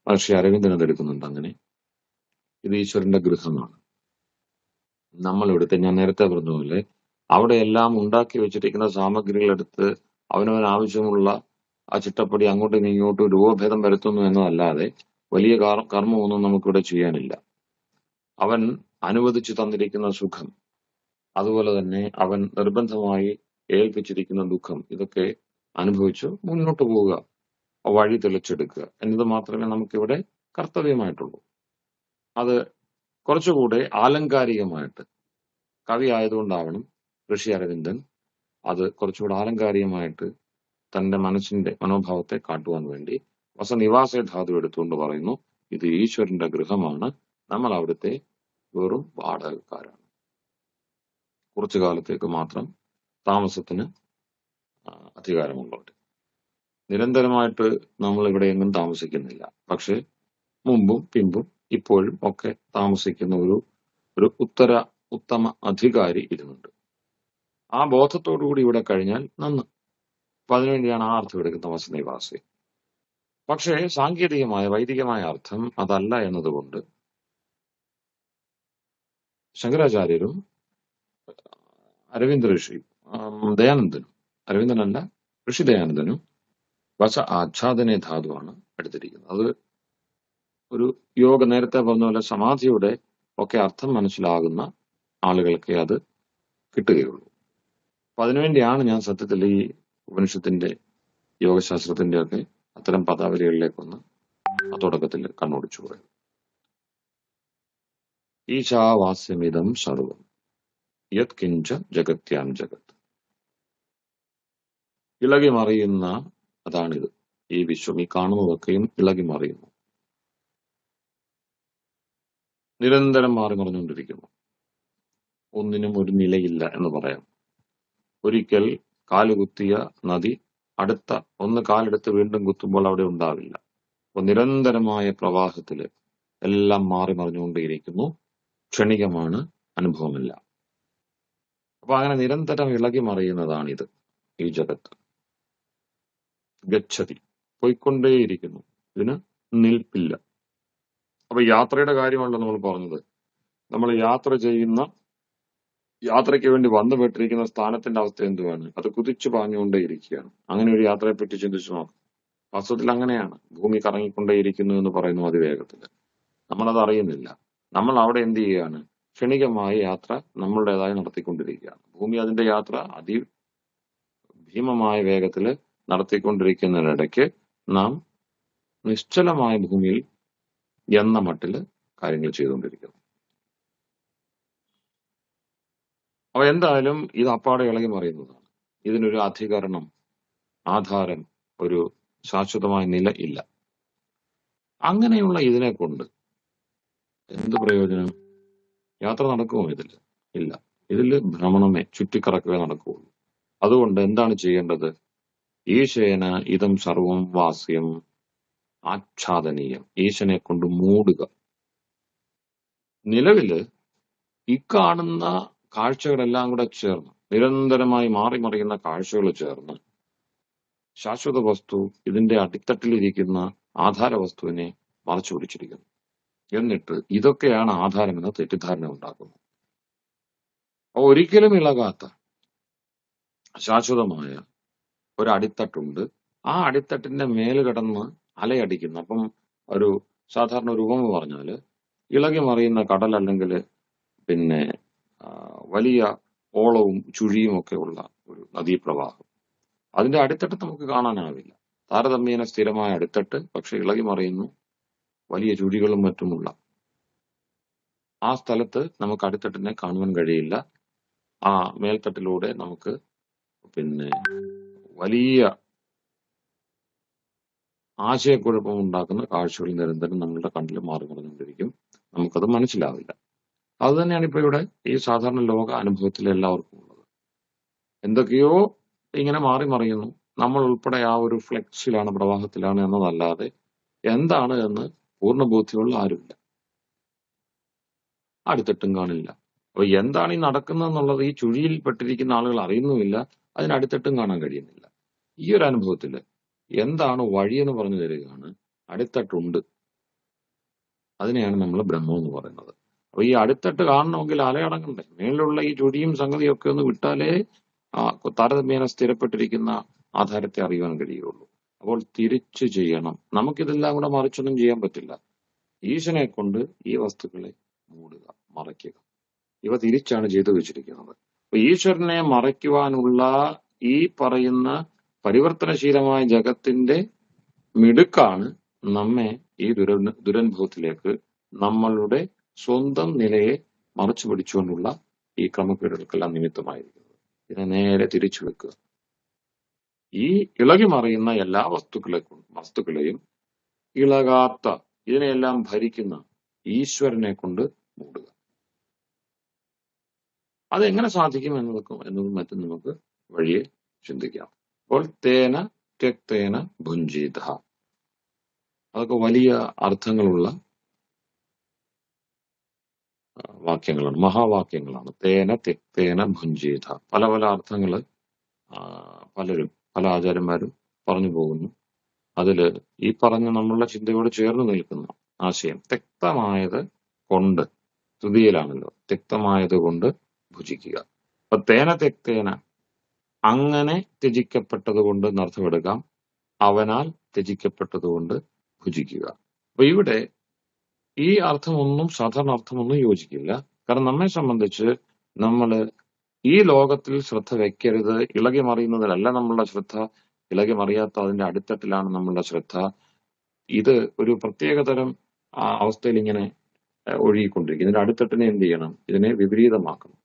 മഹർഷി അരവിന്ദനത് എടുക്കുന്നുണ്ട്. അങ്ങനെ ഇത് ഈശ്വരന്റെ ഗൃഹമാണ്. നമ്മൾ ഇവിടുത്തെ, ഞാൻ നേരത്തെ പറഞ്ഞ പോലെ, അവിടെ എല്ലാം ഉണ്ടാക്കി വെച്ചിരിക്കുന്ന സാമഗ്രികളെടുത്ത് അവനവൻ ആവശ്യമുള്ള ആ ചിട്ടപ്പടി അങ്ങോട്ടും ഇങ്ങോട്ടും രൂപഭേദം വരുത്തുന്നു എന്നതല്ലാതെ വലിയ കർമ്മമൊന്നും നമുക്കിവിടെ ചെയ്യാനില്ല. അവൻ അനുവദിച്ചു തന്നിരിക്കുന്ന സുഖം, അതുപോലെ തന്നെ അവൻ നിർബന്ധമായി ഏൽപ്പിച്ചിരിക്കുന്ന ദുഃഖം, ഇതൊക്കെ അനുഭവിച്ച് മുന്നോട്ട് പോവുക, വഴി തെളിച്ചെടുക്കുക എന്നത് മാത്രമേ നമുക്കിവിടെ കർത്തവ്യമായിട്ടുള്ളൂ. അത് കുറച്ചുകൂടെ ആലങ്കാരികമായിട്ട്, കവി ആയതുകൊണ്ടാവണം ഋഷി അരവിന്ദൻ അത് കുറച്ചുകൂടെ ആലങ്കാരികമായിട്ട് തന്റെ മനസ്സിന്റെ മനോഭാവത്തെ കാട്ടുവാൻ വേണ്ടി വസനിവാസ ധാതു എടുത്തുകൊണ്ട് പറയുന്നു, ഇത് ഈശ്വരന്റെ ഗൃഹമാണ്, നമ്മൾ അവിടുത്തെ വെറും വാടകക്കാരാണ്. കുറച്ചു കാലത്തേക്ക് മാത്രം താമസത്തിന് അധികാരമുള്ളവർ. നിരന്തരമായിട്ട് നമ്മൾ ഇവിടെ എങ്ങും താമസിക്കുന്നില്ല, പക്ഷെ മുമ്പും പിമ്പും ഇപ്പോഴും ഒക്കെ താമസിക്കുന്ന ഒരു ഉത്തമ അധികാരി ഇരുന്നുണ്ട്. ആ ബോധത്തോടുകൂടി ഇവിടെ കഴിഞ്ഞാൽ നന്ന്. അപ്പൊ അതിനുവേണ്ടിയാണ് ആ അർത്ഥം എടുക്കുന്ന വസനിവാസി. പക്ഷേ സാങ്കേതികമായ വൈദികമായ അർത്ഥം അതല്ല എന്നതുകൊണ്ട് ശങ്കരാചാര്യരും അരവിന്ദ ഋഷി ദയാനന്ദനും, അരവിന്ദനല്ല ഋഷി ദയാനന്ദനും വസ ആച്ഛാദനെ ധാതുവാണ് എടുത്തിരിക്കുന്നത്. അത് ഒരു യോഗ, നേരത്തെ പറഞ്ഞ പോലെ സമാധിയുടെ ഒക്കെ അർത്ഥം മനസ്സിലാകുന്ന ആളുകൾക്ക് അത് കിട്ടുകയുള്ളൂ. അപ്പൊ അതിനുവേണ്ടിയാണ് ഞാൻ സത്യത്തിൽ ഈ ഉപനിഷത്തിന്റെ യോഗശാസ്ത്രത്തിന്റെ ഒക്കെ അത്തരം പദാവലികളിലേക്കൊന്ന് ആ തുടക്കത്തിൽ കണ്ണോടിച്ചു പോയത്. ഈശാവാസ്യമിതം സർവം യത് കിഞ്ച ജഗത്യാം ജഗത്. ഇളകി മറിയുന്ന അതാണിത്. ഈ വിശ്വം, ഈ കാണുന്നതൊക്കെയും ഇളകി മറിയുന്നു, നിരന്തരം മാറി മറിഞ്ഞുകൊണ്ടിരിക്കുന്നു. ഒന്നിനും ഒരു നിലയില്ല എന്ന് പറയാം. ഒരിക്കൽ കാലുകുത്തിയ നദി ഒന്ന് കാലെടുത്ത് വീണ്ടും കുത്തുമ്പോൾ അവിടെ ഉണ്ടാവില്ല. അപ്പൊ നിരന്തരമായ പ്രവാഹത്തില് എല്ലാം മാറി മറിഞ്ഞുകൊണ്ടേയിരിക്കുന്നു. ക്ഷണികമാണ്, അനുഭവമില്ല. അപ്പൊ അങ്ങനെ നിരന്തരം ഇളകി മറിയുന്നതാണിത്, ഈ ജഗത്ത്. ഗച്ഛതി, പോയിക്കൊണ്ടേയിരിക്കുന്നു, ഇതിന് നിൽപ്പില്ല. അപ്പൊ യാത്രയുടെ കാര്യമാണല്ലോ നമ്മൾ പറഞ്ഞത്. നമ്മൾ യാത്രയ്ക്ക് വേണ്ടി വന്നുപെട്ടിരിക്കുന്ന സ്ഥാനത്തിന്റെ അവസ്ഥ എന്തുവാണ്? അത് കുതിച്ചു പാഞ്ഞുകൊണ്ടേയിരിക്കുകയാണ്. അങ്ങനെ ഒരു യാത്രയെ പറ്റി ചിന്തിച്ചു നോക്കാം. വാസ്തവത്തിൽ അങ്ങനെയാണ്. ഭൂമി കറങ്ങിക്കൊണ്ടേയിരിക്കുന്നു എന്ന് പറയുന്നു അതിവേഗത്തിൽ. നമ്മളത് അറിയുന്നില്ല. നമ്മൾ അവിടെ എന്ത് ചെയ്യുകയാണ്? ക്ഷണികമായ യാത്ര നമ്മളുടേതായി നടത്തിക്കൊണ്ടിരിക്കുകയാണ്. ഭൂമി അതിന്റെ യാത്ര ഭീമമായ വേഗത്തിൽ നടത്തിക്കൊണ്ടിരിക്കുന്നതിനിടയ്ക്ക് നാം നിശ്ചലമായ ഭൂമിയിൽ എന്ന മട്ടില് കാര്യങ്ങൾ ചെയ്തുകൊണ്ടിരിക്കുന്നു. അപ്പൊ എന്തായാലും ഇത് അപ്പാടെ ഇളകി മറിയുന്നതാണ്. ഇതിനൊരു അധികരണം, ആധാരം, ഒരു ശാശ്വതമായ നില ഇല്ല. അങ്ങനെയുള്ള ഇതിനെ കൊണ്ട് എന്ത് പ്രയോജനം? യാത്ര നടക്കുമോ ഇതില്? ഇല്ല. ഇതില് ഭ്രമണമേ, ചുറ്റിക്കറക്കവേ നടക്കുകയുള്ളൂ. അതുകൊണ്ട് എന്താണ് ചെയ്യേണ്ടത്? ഈശേന ഇതം സർവം വാസ്യം ആച്ഛാദനീയം. ഈശനെ കൊണ്ട് മൂടുക. നിലവില് ഈ കാണുന്ന കാഴ്ചകളെല്ലാം കൂടെ ചേർന്ന്, നിരന്തരമായി മാറി മറിയുന്ന കാഴ്ചകൾ ചേർന്ന് ശാശ്വത വസ്തു, ഇതിന്റെ അടിത്തട്ടിലിരിക്കുന്ന ആധാര വസ്തുവിനെ മറച്ചു പിടിച്ചിരിക്കുന്നു. എന്നിട്ട് ഇതൊക്കെയാണ് ആധാരമെന്ന തെറ്റിദ്ധാരണ ഉണ്ടാക്കുന്നത്. ഒരിക്കലും ഇളകാത്ത ശാശ്വതമായ ഒരു അടിത്തട്ടുണ്ട്. ആ അടിത്തട്ടിന്റെ മേല് കിടന്ന് അലയടിക്കുന്നു. അപ്പം ഒരു സാധാരണ ഒരു ഉപമ പറഞ്ഞാല്, ഇളകി മറിയുന്ന കടൽ അല്ലെങ്കിൽ പിന്നെ വലിയ ഓളവും ചുഴിയും ഒക്കെ ഉള്ള ഒരു നദീപ്രവാഹം, അതിന്റെ അടിത്തട്ട് നമുക്ക് കാണാനാവില്ല. താരതമ്യേന സ്ഥിരമായ അടിത്തട്ട്, പക്ഷെ ഇളകി മറിയുന്നു, വലിയ ചുഴികളും മറ്റുമുള്ള ആ സ്ഥലത്ത് നമുക്ക് അടിത്തട്ടിനെ കാണുവാൻ കഴിയില്ല. ആ മേൽത്തട്ടിലൂടെ നമുക്ക് പിന്നെ വലിയ ആശയക്കുഴപ്പം ഉണ്ടാക്കുന്ന കാഴ്ചകൾ നിരന്തരം നമ്മളുടെ കണ്ണിൽ മാറി മറിഞ്ഞുകൊണ്ടിരിക്കും. നമുക്കത് മനസ്സിലാവില്ല. അത് തന്നെയാണ് ഇപ്പൊ ഇവിടെ ഈ സാധാരണ ലോക അനുഭവത്തിൽ എല്ലാവർക്കും ഉള്ളത്. എന്തൊക്കെയോ ഇങ്ങനെ മാറി മറിയുന്നു. നമ്മൾ ഉൾപ്പെടെ ആ ഒരു ഫ്ലെക്സിലാണ്, പ്രവാഹത്തിലാണ് എന്നതല്ലാതെ എന്താണ് എന്ന് പൂർണ്ണ ബോധ്യമുള്ള ആരുമില്ല. അടിത്തട്ടും കാണില്ല. അപ്പൊ എന്താണ് ഈ നടക്കുന്നതെന്നുള്ളത് ഈ ചുഴിയിൽ പെട്ടിരിക്കുന്ന ആളുകൾ അറിയുന്നുമില്ല, അതിന് അടിത്തട്ടും കാണാൻ കഴിയുന്നില്ല. ഈ ഒരു അനുഭവത്തില് എന്താണ് വഴിയെന്ന് പറഞ്ഞു തരികയാണ്. അടിത്തട്ടുണ്ട്. അതിനെയാണ് നമ്മൾ ബ്രഹ്മം എന്ന് പറയുന്നത്. അപ്പൊ ഈ അടിത്തട്ട് കാണണമെങ്കിൽ അലയടങ്ങണ്ടേ? മേളിലുള്ള ഈ ചുഴിയും സംഗതിയൊക്കെ ഒന്ന് വിട്ടാലേ താരതമ്യേന സ്ഥിരപ്പെട്ടിരിക്കുന്ന ആധാരത്തെ അറിയുവാൻ കഴിയുള്ളൂ. അപ്പോൾ തിരിച്ചു ചെയ്യണം. നമുക്കിതെല്ലാം കൂടെ മറിച്ചൊന്നും ചെയ്യാൻ പറ്റില്ല. ഈശനെ കൊണ്ട് ഈ വസ്തുക്കളെ മൂടുക, മറയ്ക്കുക. ഇവ തിരിച്ചാണ് ചെയ്തു വെച്ചിരിക്കുന്നത്. അപ്പൊ ഈശ്വരനെ മറയ്ക്കുവാനുള്ള ഈ പറയുന്ന പരിവർത്തനശീലമായ ജഗത്തിന്റെ മിടുക്കാണ് നമ്മെ ഈ ദുരനുഭവത്തിലേക്ക്, നമ്മളുടെ സ്വന്തം നിലയെ മറച്ചു പിടിച്ചുകൊണ്ടുള്ള ഈ ക്രമക്കേടുകൾക്കെല്ലാം നിമിത്തമായിരിക്കുന്നത്. ഇതിനെ നേരെ തിരിച്ചു വെക്കുക. ഈ ഇളകി മറിയുന്ന എല്ലാ വസ്തുക്കളെയും ഇളകാത്ത, ഇതിനെയെല്ലാം ഭരിക്കുന്ന ഈശ്വരനെ കൊണ്ട് മൂടുക. അതെങ്ങനെ സാധിക്കും എന്നതും മറ്റും നമുക്ക് വഴിയെ ചിന്തിക്കാം. അപ്പോൾ തേന ത്യക്തേന ഭുഞ്ജീത, അതൊക്കെ വലിയ അർത്ഥങ്ങളുള്ള വാക്യങ്ങളാണ്, മഹാവാക്യങ്ങളാണ്. തേന ത്യക്തേന ഭുഞ്ജീത, പല പല അർത്ഥങ്ങള് പല ആചാര്യന്മാരും പറഞ്ഞു പോകുന്നു. അതില് ഈ പറഞ്ഞ നമ്മളുടെ ചിന്തയോട് ചേർന്ന് നിൽക്കുന്ന ആശയം വ്യക്തമായത് കൊണ്ട്, സ്തുതിയിലാണല്ലോ, വ്യക്തമായത് കൊണ്ട് ഭുജിക്കുക. അപ്പൊ തേന തെക്തേന, അങ്ങനെ ത്യജിക്കപ്പെട്ടത് കൊണ്ട് എന്നർത്ഥമെടുക്കാം. അവനാൽ ത്യജിക്കപ്പെട്ടത് കൊണ്ട് ഭുജിക്കുക. അപ്പൊ ഇവിടെ ഈ അർത്ഥമൊന്നും, സാധാരണ അർത്ഥമൊന്നും യോജിക്കില്ല. കാരണം നമ്മെ സംബന്ധിച്ച് നമ്മള് ഈ ലോകത്തിൽ ശ്രദ്ധ വെക്കരുത്, ഇളകി മറിയുന്നതിലല്ല നമ്മളുടെ ശ്രദ്ധ, ഇളകി മറിയാത്ത അതിന്റെ അടിത്തട്ടിലാണ് നമ്മളുടെ ശ്രദ്ധ. ഇത് ഒരു പ്രത്യേകതരം അവസ്ഥയിൽ ഇങ്ങനെ ഒഴുകിക്കൊണ്ടിരിക്കും. ഇതിന്റെ അടിത്തട്ടിനെ എന്ത് ചെയ്യണം? ഇതിനെ വിപരീതമാക്കണം.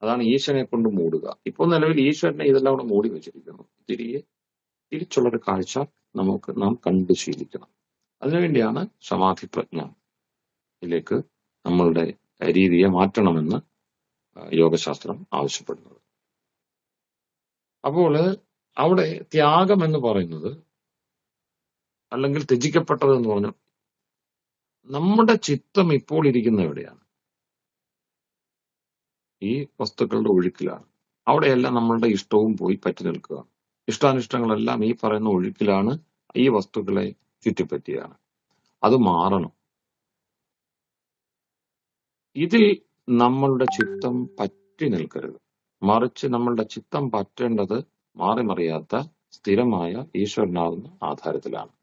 അതാണ് ഈശ്വരനെ കൊണ്ട് മൂടുക. ഇപ്പോൾ നിലവിൽ ഈശ്വരനെ ഇതെല്ലാം കൂടെ മൂടി വെച്ചിരിക്കുന്നു. തിരിച്ചുള്ളൊരു കാഴ്ച നാം കണ്ടു ശീലിക്കണം. അതിനുവേണ്ടിയാണ് സമാധി പ്രജ്ഞയിലേക്ക് നമ്മളുടെ രീതിയെ മാറ്റണമെന്ന് യോഗശാസ്ത്രം ആവശ്യപ്പെടുന്നത്. അപ്പോൾ അവിടെ ത്യാഗം എന്ന് പറയുന്നത്, അല്ലെങ്കിൽ ത്യജിക്കപ്പെട്ടത് എന്ന് പറഞ്ഞു, നമ്മുടെ ചിത്തം ഇപ്പോൾ ഇരിക്കുന്ന എവിടെയാണ്? ഈ വസ്തുക്കളുടെ ഒഴുക്കിലാണ്. അവിടെയെല്ലാം നമ്മളുടെ ഇഷ്ടവും പോയി പറ്റി നിൽക്കുക. ഇഷ്ടാനിഷ്ടങ്ങളെല്ലാം ഈ പറയുന്ന ഒഴുക്കിലാണ്, ഈ വസ്തുക്കളെ ചുറ്റിപ്പറ്റിയാണ്. അത് മാറണം. ഇതിൽ നമ്മളുടെ ചിത്തം പറ്റി നിൽക്കരുത്. മറിച്ച് നമ്മളുടെ ചിത്തം പറ്റേണ്ടത് മാറി മറിയാത്ത സ്ഥിരമായ ഈശ്വരനാകുന്ന ആധാരത്തിലാണ്.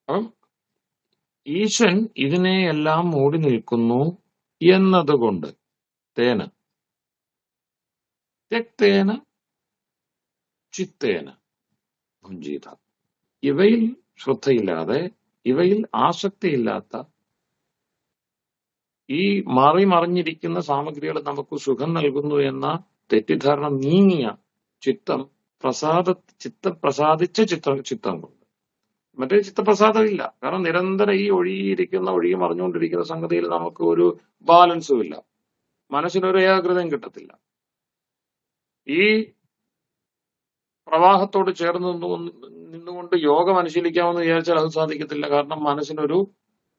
അപ്പം ഈശ്വരൻ ഇതിനെയെല്ലാം മൂടി നിൽക്കുന്നു എന്നതുകൊണ്ട് തേന തെക്തേന ചിത്തേന ഭുഞ്ചീത, ഇവയിൽ ശ്രദ്ധയില്ലാതെ, ഇവയിൽ ആസക്തിയില്ലാത്ത, ഈ മാറി മറിഞ്ഞിരിക്കുന്ന സാമഗ്രികൾ നമുക്ക് സുഖം നൽകുന്നു എന്ന തെറ്റിദ്ധാരണ നീങ്ങിയ ചിത്തം പ്രസാദിച്ച ചിത്തം കൊണ്ട്. മറ്റേ ചിത്തപ്രസാദം ഇല്ല. കാരണം നിരന്തരം ഈ ഒഴുകി മറിഞ്ഞുകൊണ്ടിരിക്കുന്ന സംഗതിയിൽ നമുക്ക് ഒരു ബാലൻസും ഇല്ല, മനസ്സിനൊരു ഏകാഗ്രതയും കിട്ടത്തില്ല. ഈ പ്രവാഹത്തോട് ചേർന്ന് നിന്നുകൊണ്ട് യോഗം അനുശീലിക്കാമെന്ന് വിചാരിച്ചാൽ അത് സാധിക്കത്തില്ല. കാരണം മനസ്സിനൊരു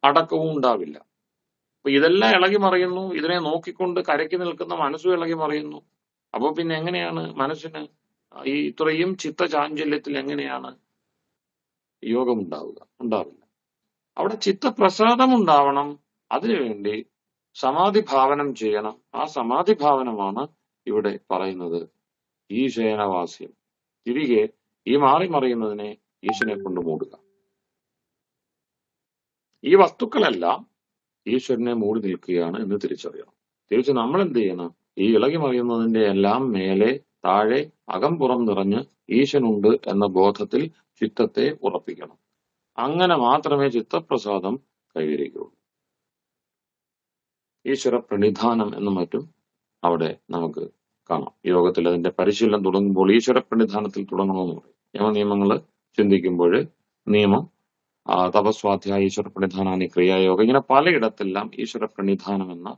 അടക്കവും ഉണ്ടാവില്ല. അപ്പൊ ഇതെല്ലാം ഇളകി മറിയുന്നു. ഇതിനെ നോക്കിക്കൊണ്ട് കരയ്ക്ക് നിൽക്കുന്ന മനസ്സും ഇളകി മറിയുന്നു. അപ്പൊ പിന്നെ എങ്ങനെയാണ് മനസ്സിന് ഈ ഇത്രയും ചിത്തചാഞ്ചല്യത്തിൽ എങ്ങനെയാണ് യോഗം ഉണ്ടാവില്ല. അവിടെ ചിത്തപ്രസാദം ഉണ്ടാവണം. അതിനുവേണ്ടി സമാധി ഭാവനം ചെയ്യണം. ആ സമാധി ഭാവനമാണ് ഇവിടെ പറയുന്നത് ഈശയനവാസ്യം. തിരികെ ഈ മാറി മറിയുന്നതിനെ ഈശ്വരനെ കൊണ്ട് മൂടുക. ഈ വസ്തുക്കളെല്ലാം ഈശ്വരനെ മൂടി നിൽക്കുകയാണ് എന്ന് തിരിച്ചറിയണം. തിരിച്ച് നമ്മൾ എന്ത് ചെയ്യണം? ഈ ഇളകി മറിയുന്നതിന്റെ എല്ലാം മേലെ താഴെ അകംപുറം നിറഞ്ഞ് ഈശ്വരനുണ്ട് എന്ന ബോധത്തിൽ ചിത്തത്തെ ഉറപ്പിക്കണം. അങ്ങനെ മാത്രമേ ചിത്തപ്രസാദം കൈവരിക്കുകയുള്ളൂ. ഈശ്വര പ്രണിധാനം എന്നും മറ്റും അവിടെ നമുക്ക് കാണാം. യോഗത്തിൽ അതിന്റെ പരിശീലനം തുടങ്ങുമ്പോൾ ഈശ്വര പ്രണിധാനത്തിൽ തുടങ്ങണമെന്ന് പറയും. യമനിയമങ്ങൾ ചിന്തിക്കുമ്പോൾ നിയമം, തപസ്വാധ്യായ, ഈശ്വര പ്രണിധാനാനി, ക്രിയായോഗ, ഇങ്ങനെ പലയിടത്തെല്ലാം ഈശ്വര പ്രണിധാനം എന്ന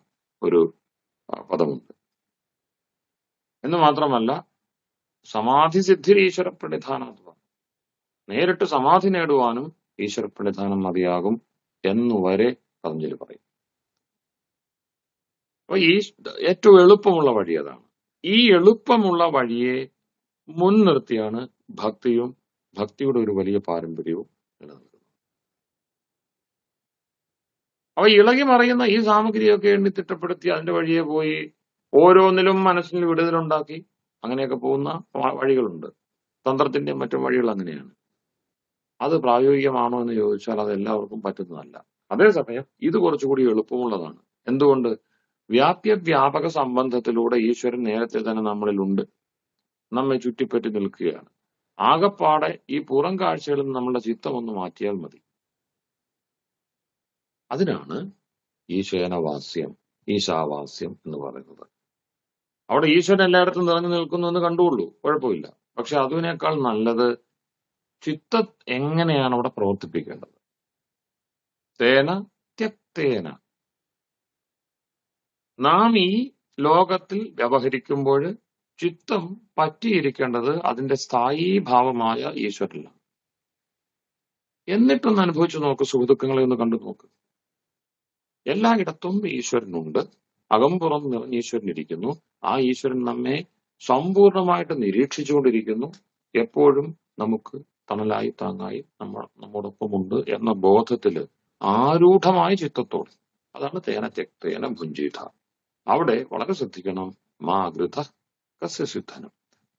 ഒരു പദമുണ്ട്. എന്ന് മാത്രമല്ല സമാധി സിദ്ധി ഈശ്വര പ്രണിധാനം, നേരിട്ട് സമാധി നേടുവാനും ഈശ്വര പ്രണിധാനം മതിയാകും എന്നുവരെ പതഞ്ജലി പറയും. അപ്പൊ ഈ ഏറ്റവും എളുപ്പമുള്ള വഴി അതാണ്. ഈ എളുപ്പമുള്ള വഴിയെ മുൻനിർത്തിയാണ് ഭക്തിയുടെ ഒരു വലിയ പാരമ്പര്യവും നിലനിൽക്കുന്നത്. അപ്പൊ ഇളകി മറിയുന്ന ഈ സാമഗ്രിയൊക്കെ എണ്ണി തിട്ടപ്പെടുത്തി അതിന്റെ വഴിയെ പോയി ഓരോന്നിലും മനസ്സിൽ വിടുതലുണ്ടാക്കി അങ്ങനെയൊക്കെ പോകുന്ന വഴികളുണ്ട്. തന്ത്രത്തിന്റെയും മറ്റും വഴികൾ അങ്ങനെയാണ്. അത് പ്രായോഗികമാണോ എന്ന് ചോദിച്ചാൽ അത് എല്ലാവർക്കും പറ്റുന്നതല്ല. അതേസമയം ഇത് കുറച്ചുകൂടി എളുപ്പമുള്ളതാണ്. എന്തുകൊണ്ട്? വ്യാപക സംബന്ധത്തിലൂടെ ഈശ്വരൻ നേരത്തെ തന്നെ നമ്മളിലുണ്ട്, നമ്മെ ചുറ്റിപ്പറ്റി നിൽക്കുകയാണ്. ആകപ്പാടെ ഈ പുറം കാഴ്ചകളിൽ നിന്ന് നമ്മളുടെ ചിത്തം ഒന്ന് മാറ്റിയാൽ മതി. അതിനാണ് ഈശയനവാസ്യം, ഈശാവാസ്യം എന്ന് പറയുന്നത്. അവിടെ ഈശ്വരൻ എല്ലായിടത്തും നിറഞ്ഞു നിൽക്കുന്നു എന്ന് കണ്ടുകൊള്ളൂ, കുഴപ്പമില്ല. പക്ഷെ അതിനേക്കാൾ നല്ലത് ചിത്തം എങ്ങനെയാണ് അവിടെ പ്രവർത്തിപ്പിക്കേണ്ടത്. തേന ത്യക്തേന, നാം ഈ ലോകത്തിൽ വ്യവഹരിക്കുമ്പോൾ ചിത്തം പറ്റിയിരിക്കേണ്ടത് അതിന്റെ സ്ഥായീ ഭാവമായ ഈശ്വരനിലാണ്. എന്നിട്ടൊന്ന് അനുഭവിച്ചു നോക്ക്, സുഖദുഃഖങ്ങളെ ഒന്ന് കണ്ടു നോക്ക്. എല്ലായിടത്തും ഈശ്വരനുണ്ട്, അകംപുറം നിറഞ്ഞ ഈശ്വരൻ ഇരിക്കുന്നു. ആ ഈശ്വരൻ നമ്മെ സമ്പൂർണമായിട്ട് നിരീക്ഷിച്ചുകൊണ്ടിരിക്കുന്നു. എപ്പോഴും നമുക്ക് തണലായി താങ്ങായി നമ്മോടൊപ്പമുണ്ട് എന്ന ബോധത്തില് ആരൂഢമായ ചിത്തത്തോടെ, അതാണ് തേന ത്യക്തേന ഭുഞ്ചീത. അവിടെ വളരെ ശ്രദ്ധിക്കണം. മാ ഗൃഥ കസ്യ സിദ്ധനം,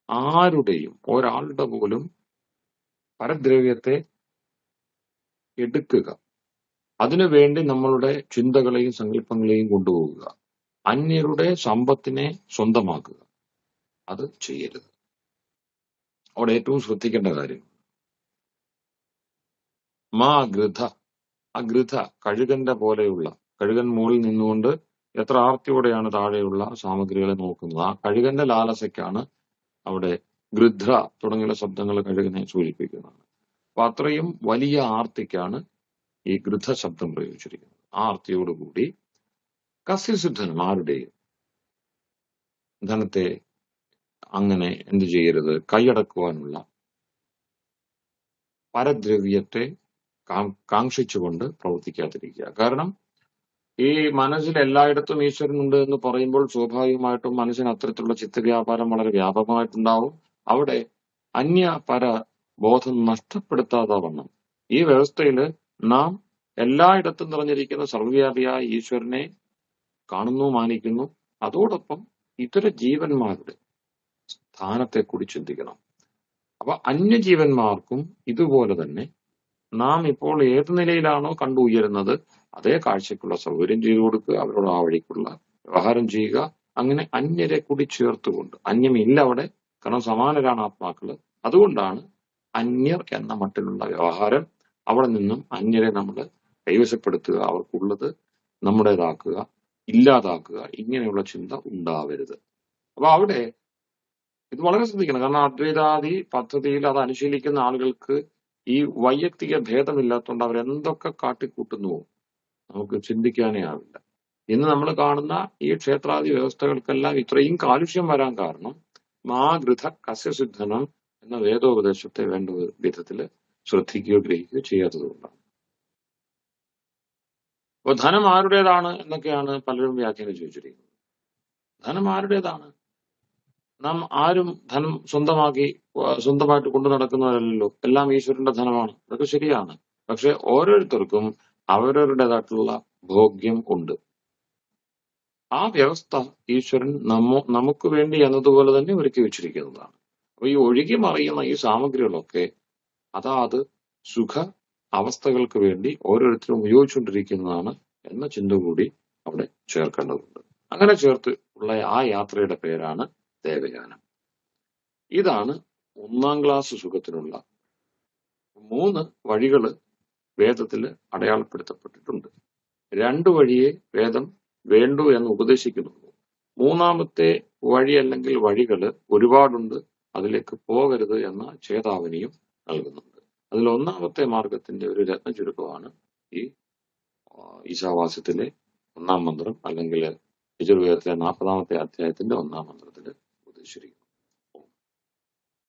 ആരുടെയും ഒരാളുടെ പോലും പരദ്രവ്യത്തെ എടുക്കുക, അതിനുവേണ്ടി നമ്മളുടെ ചിന്തകളെയും സങ്കല്പങ്ങളെയും കൊണ്ടുപോകുക, അന്യരുടെ സമ്പത്തിനെ സ്വന്തമാക്കുക, അത് ചെയ്യരുത്. അവിടെ ഏറ്റവും ശ്രദ്ധിക്കേണ്ട കാര്യം മാ ഗൃഥ. ആ ഗൃഥ കഴുകന്റെ പോലെയുള്ള, കഴുകൻ മുകളിൽ നിന്നുകൊണ്ട് എത്ര ആർത്തിയോടെയാണ് താഴെയുള്ള സാമഗ്രികളെ നോക്കുന്നത്. ആ കഴുകന്റെ ലാലസയ്ക്കാണ് അവിടെ ഗൃധ്ര തുടങ്ങിയുള്ള ശബ്ദങ്ങൾ കഴുകനെ സൂചിപ്പിക്കുന്നതാണ്. അപ്പൊ അത്രയും വലിയ ആർത്തിക്കാണ് ഈ ഗൃഥ ശബ്ദം പ്രയോഗിച്ചിരിക്കുന്നത്. ആ ആർത്തിയോടുകൂടി കസ്യസിദ്ധനം, ആരുടെയും ധനത്തെ അങ്ങനെ എന്തു ചെയ്യരുത്, കൈയടക്കുവാനുള്ള പരദ്രവ്യത്തെ കാക്ഷിച്ചുകൊണ്ട് പ്രവർത്തിക്കാതിരിക്കുക. കാരണം ഈ മനസ്സിൽ എല്ലായിടത്തും ഈശ്വരനുണ്ട് എന്ന് പറയുമ്പോൾ സ്വാഭാവികമായിട്ടും മനസ്സിന് അത്തരത്തിലുള്ള ചിത്തവ്യാപാരം വളരെ വ്യാപകമായിട്ടുണ്ടാവും. അവിടെ അന്യപര ബോധം നഷ്ടപ്പെടുത്താതെ വണ്ണം ഈ വ്യവസ്ഥയിൽ നാം എല്ലായിടത്തും നിറഞ്ഞിരിക്കുന്ന സർവ്വവ്യാപിയായ ഈശ്വരനെ കാണുന്നു, മാനിക്കുന്നു. അതോടൊപ്പം ഇതര ജീവന്മാരുടെ സ്ഥാനത്തെ കൂടി ചിന്തിക്കണം. അപ്പൊ അന്യജീവന്മാർക്കും ഇതുപോലെ തന്നെ നാം ഇപ്പോൾ ഏത് നിലയിലാണോ കണ്ടു ഉയരുന്നത് അതേ കാഴ്ചക്കുള്ള സൗകര്യം ചെയ്തു കൊടുക്കുക, അവരോട് ആ വഴിക്കുള്ള വ്യവഹാരം ചെയ്യുക. അങ്ങനെ അന്യരെ കൂടി ചേർത്തുകൊണ്ട്, അന്യമില്ല അവിടെ, കാരണം സമാനരാണ് ആത്മാക്കള്. അതുകൊണ്ടാണ് അന്യർ എന്ന മട്ടിലുള്ള വ്യവഹാരം. അവിടെ നിന്നും അന്യരെ നമ്മൾ കൈവശപ്പെടുത്തുക, അവർക്കുള്ളത് നമ്മുടേതാക്കുക, ഇല്ലാതാക്കുക, ഇങ്ങനെയുള്ള ചിന്ത ഉണ്ടാവരുത്. അപ്പൊ അവിടെ ഇത് വളരെ ശ്രദ്ധിക്കണം. കാരണം അദ്വൈതാദി പദ്ധതിയിൽ അത് അനുശീലിക്കുന്ന ആളുകൾക്ക് ഈ വൈയക്തിക ഭേദമില്ലാത്തതുകൊണ്ട് അവരെന്തൊക്കെ കാട്ടിക്കൂട്ടുന്നുവോ നമുക്ക് ചിന്തിക്കാനേ ആവില്ല. ഇന്ന് നമ്മൾ കാണുന്ന ഈ ക്ഷേത്രാദി വ്യവസ്ഥകൾക്കെല്ലാം ഇത്രയും കാലുഷ്യം വരാൻ കാരണം മാഗൃഥ കസ്യസിദ്ധനം എന്ന വേദോപദേശത്തെ വേണ്ട വിധത്തിൽ ശ്രദ്ധിക്കുകയോ ഗ്രഹിക്കുകയോ ചെയ്യാത്തതുകൊണ്ടാണ്. അപ്പൊ ധനം ആരുടേതാണ് എന്നൊക്കെയാണ് പലരും വ്യാഖ്യാനം ചോദിച്ചിരിക്കുന്നത്. ധനം ആരുടേതാണ്? നാം ആരും ധനം സ്വന്തമായിട്ട് കൊണ്ടു നടക്കുന്നവരല്ലോ. എല്ലാം ഈശ്വരന്റെ ധനമാണ്. അതൊക്കെ ശരിയാണ്. പക്ഷെ ഓരോരുത്തർക്കും അവരവരുടേതായിട്ടുള്ള ഭോഗ്യം ഉണ്ട്. ആ വ്യവസ്ഥ ഈശ്വരൻ നമുക്ക് വേണ്ടി എന്നതുപോലെ തന്നെ ഒരുക്കി വെച്ചിരിക്കുന്നതാണ്. അപ്പൊ ഈ ഒഴുകി മറിയുന്ന ഈ സാമഗ്രികളൊക്കെ അതാത് സുഖ അവസ്ഥകൾക്ക് വേണ്ടി ഓരോരുത്തരും ഉപയോഗിച്ചുകൊണ്ടിരിക്കുന്നതാണ് എന്ന ചിന്ത കൂടി അവിടെ ചേർക്കേണ്ടതുണ്ട്. അങ്ങനെ ചേർത്ത് ഉള്ള ആ യാത്രയുടെ പേരാണ് ദേവയാനം. ഇതാണ് 1-ാം ക്ലാസ് സുഖത്തിനുള്ള 3 വഴികള് വേദത്തിൽ അടയാളപ്പെടുത്തപ്പെട്ടിട്ടുണ്ട്. 2 വഴിയെ വേദം വേണ്ടു എന്ന് ഉപദേശിക്കുന്നുള്ളൂ. 3-ാമത്തെ വഴി അല്ലെങ്കിൽ വഴികള് ഒരുപാടുണ്ട്, അതിലേക്ക് പോകരുത് എന്ന ചേതാവനിയും നൽകുന്നുണ്ട്. അതിൽ 1-ാമത്തെ മാർഗത്തിന്റെ ഒരു രത്ന ചുരുക്കമാണ് ഈ ഈശാവാസ്യത്തിലെ 1-ാം മന്ത്രം അല്ലെങ്കിൽ യജുർവേദത്തിലെ 40-ാമത്തെ അധ്യായത്തിന്റെ 1-ാം മന്ത്രത്തിൽ ഉപദേശിച്ചിരിക്കുന്നത്.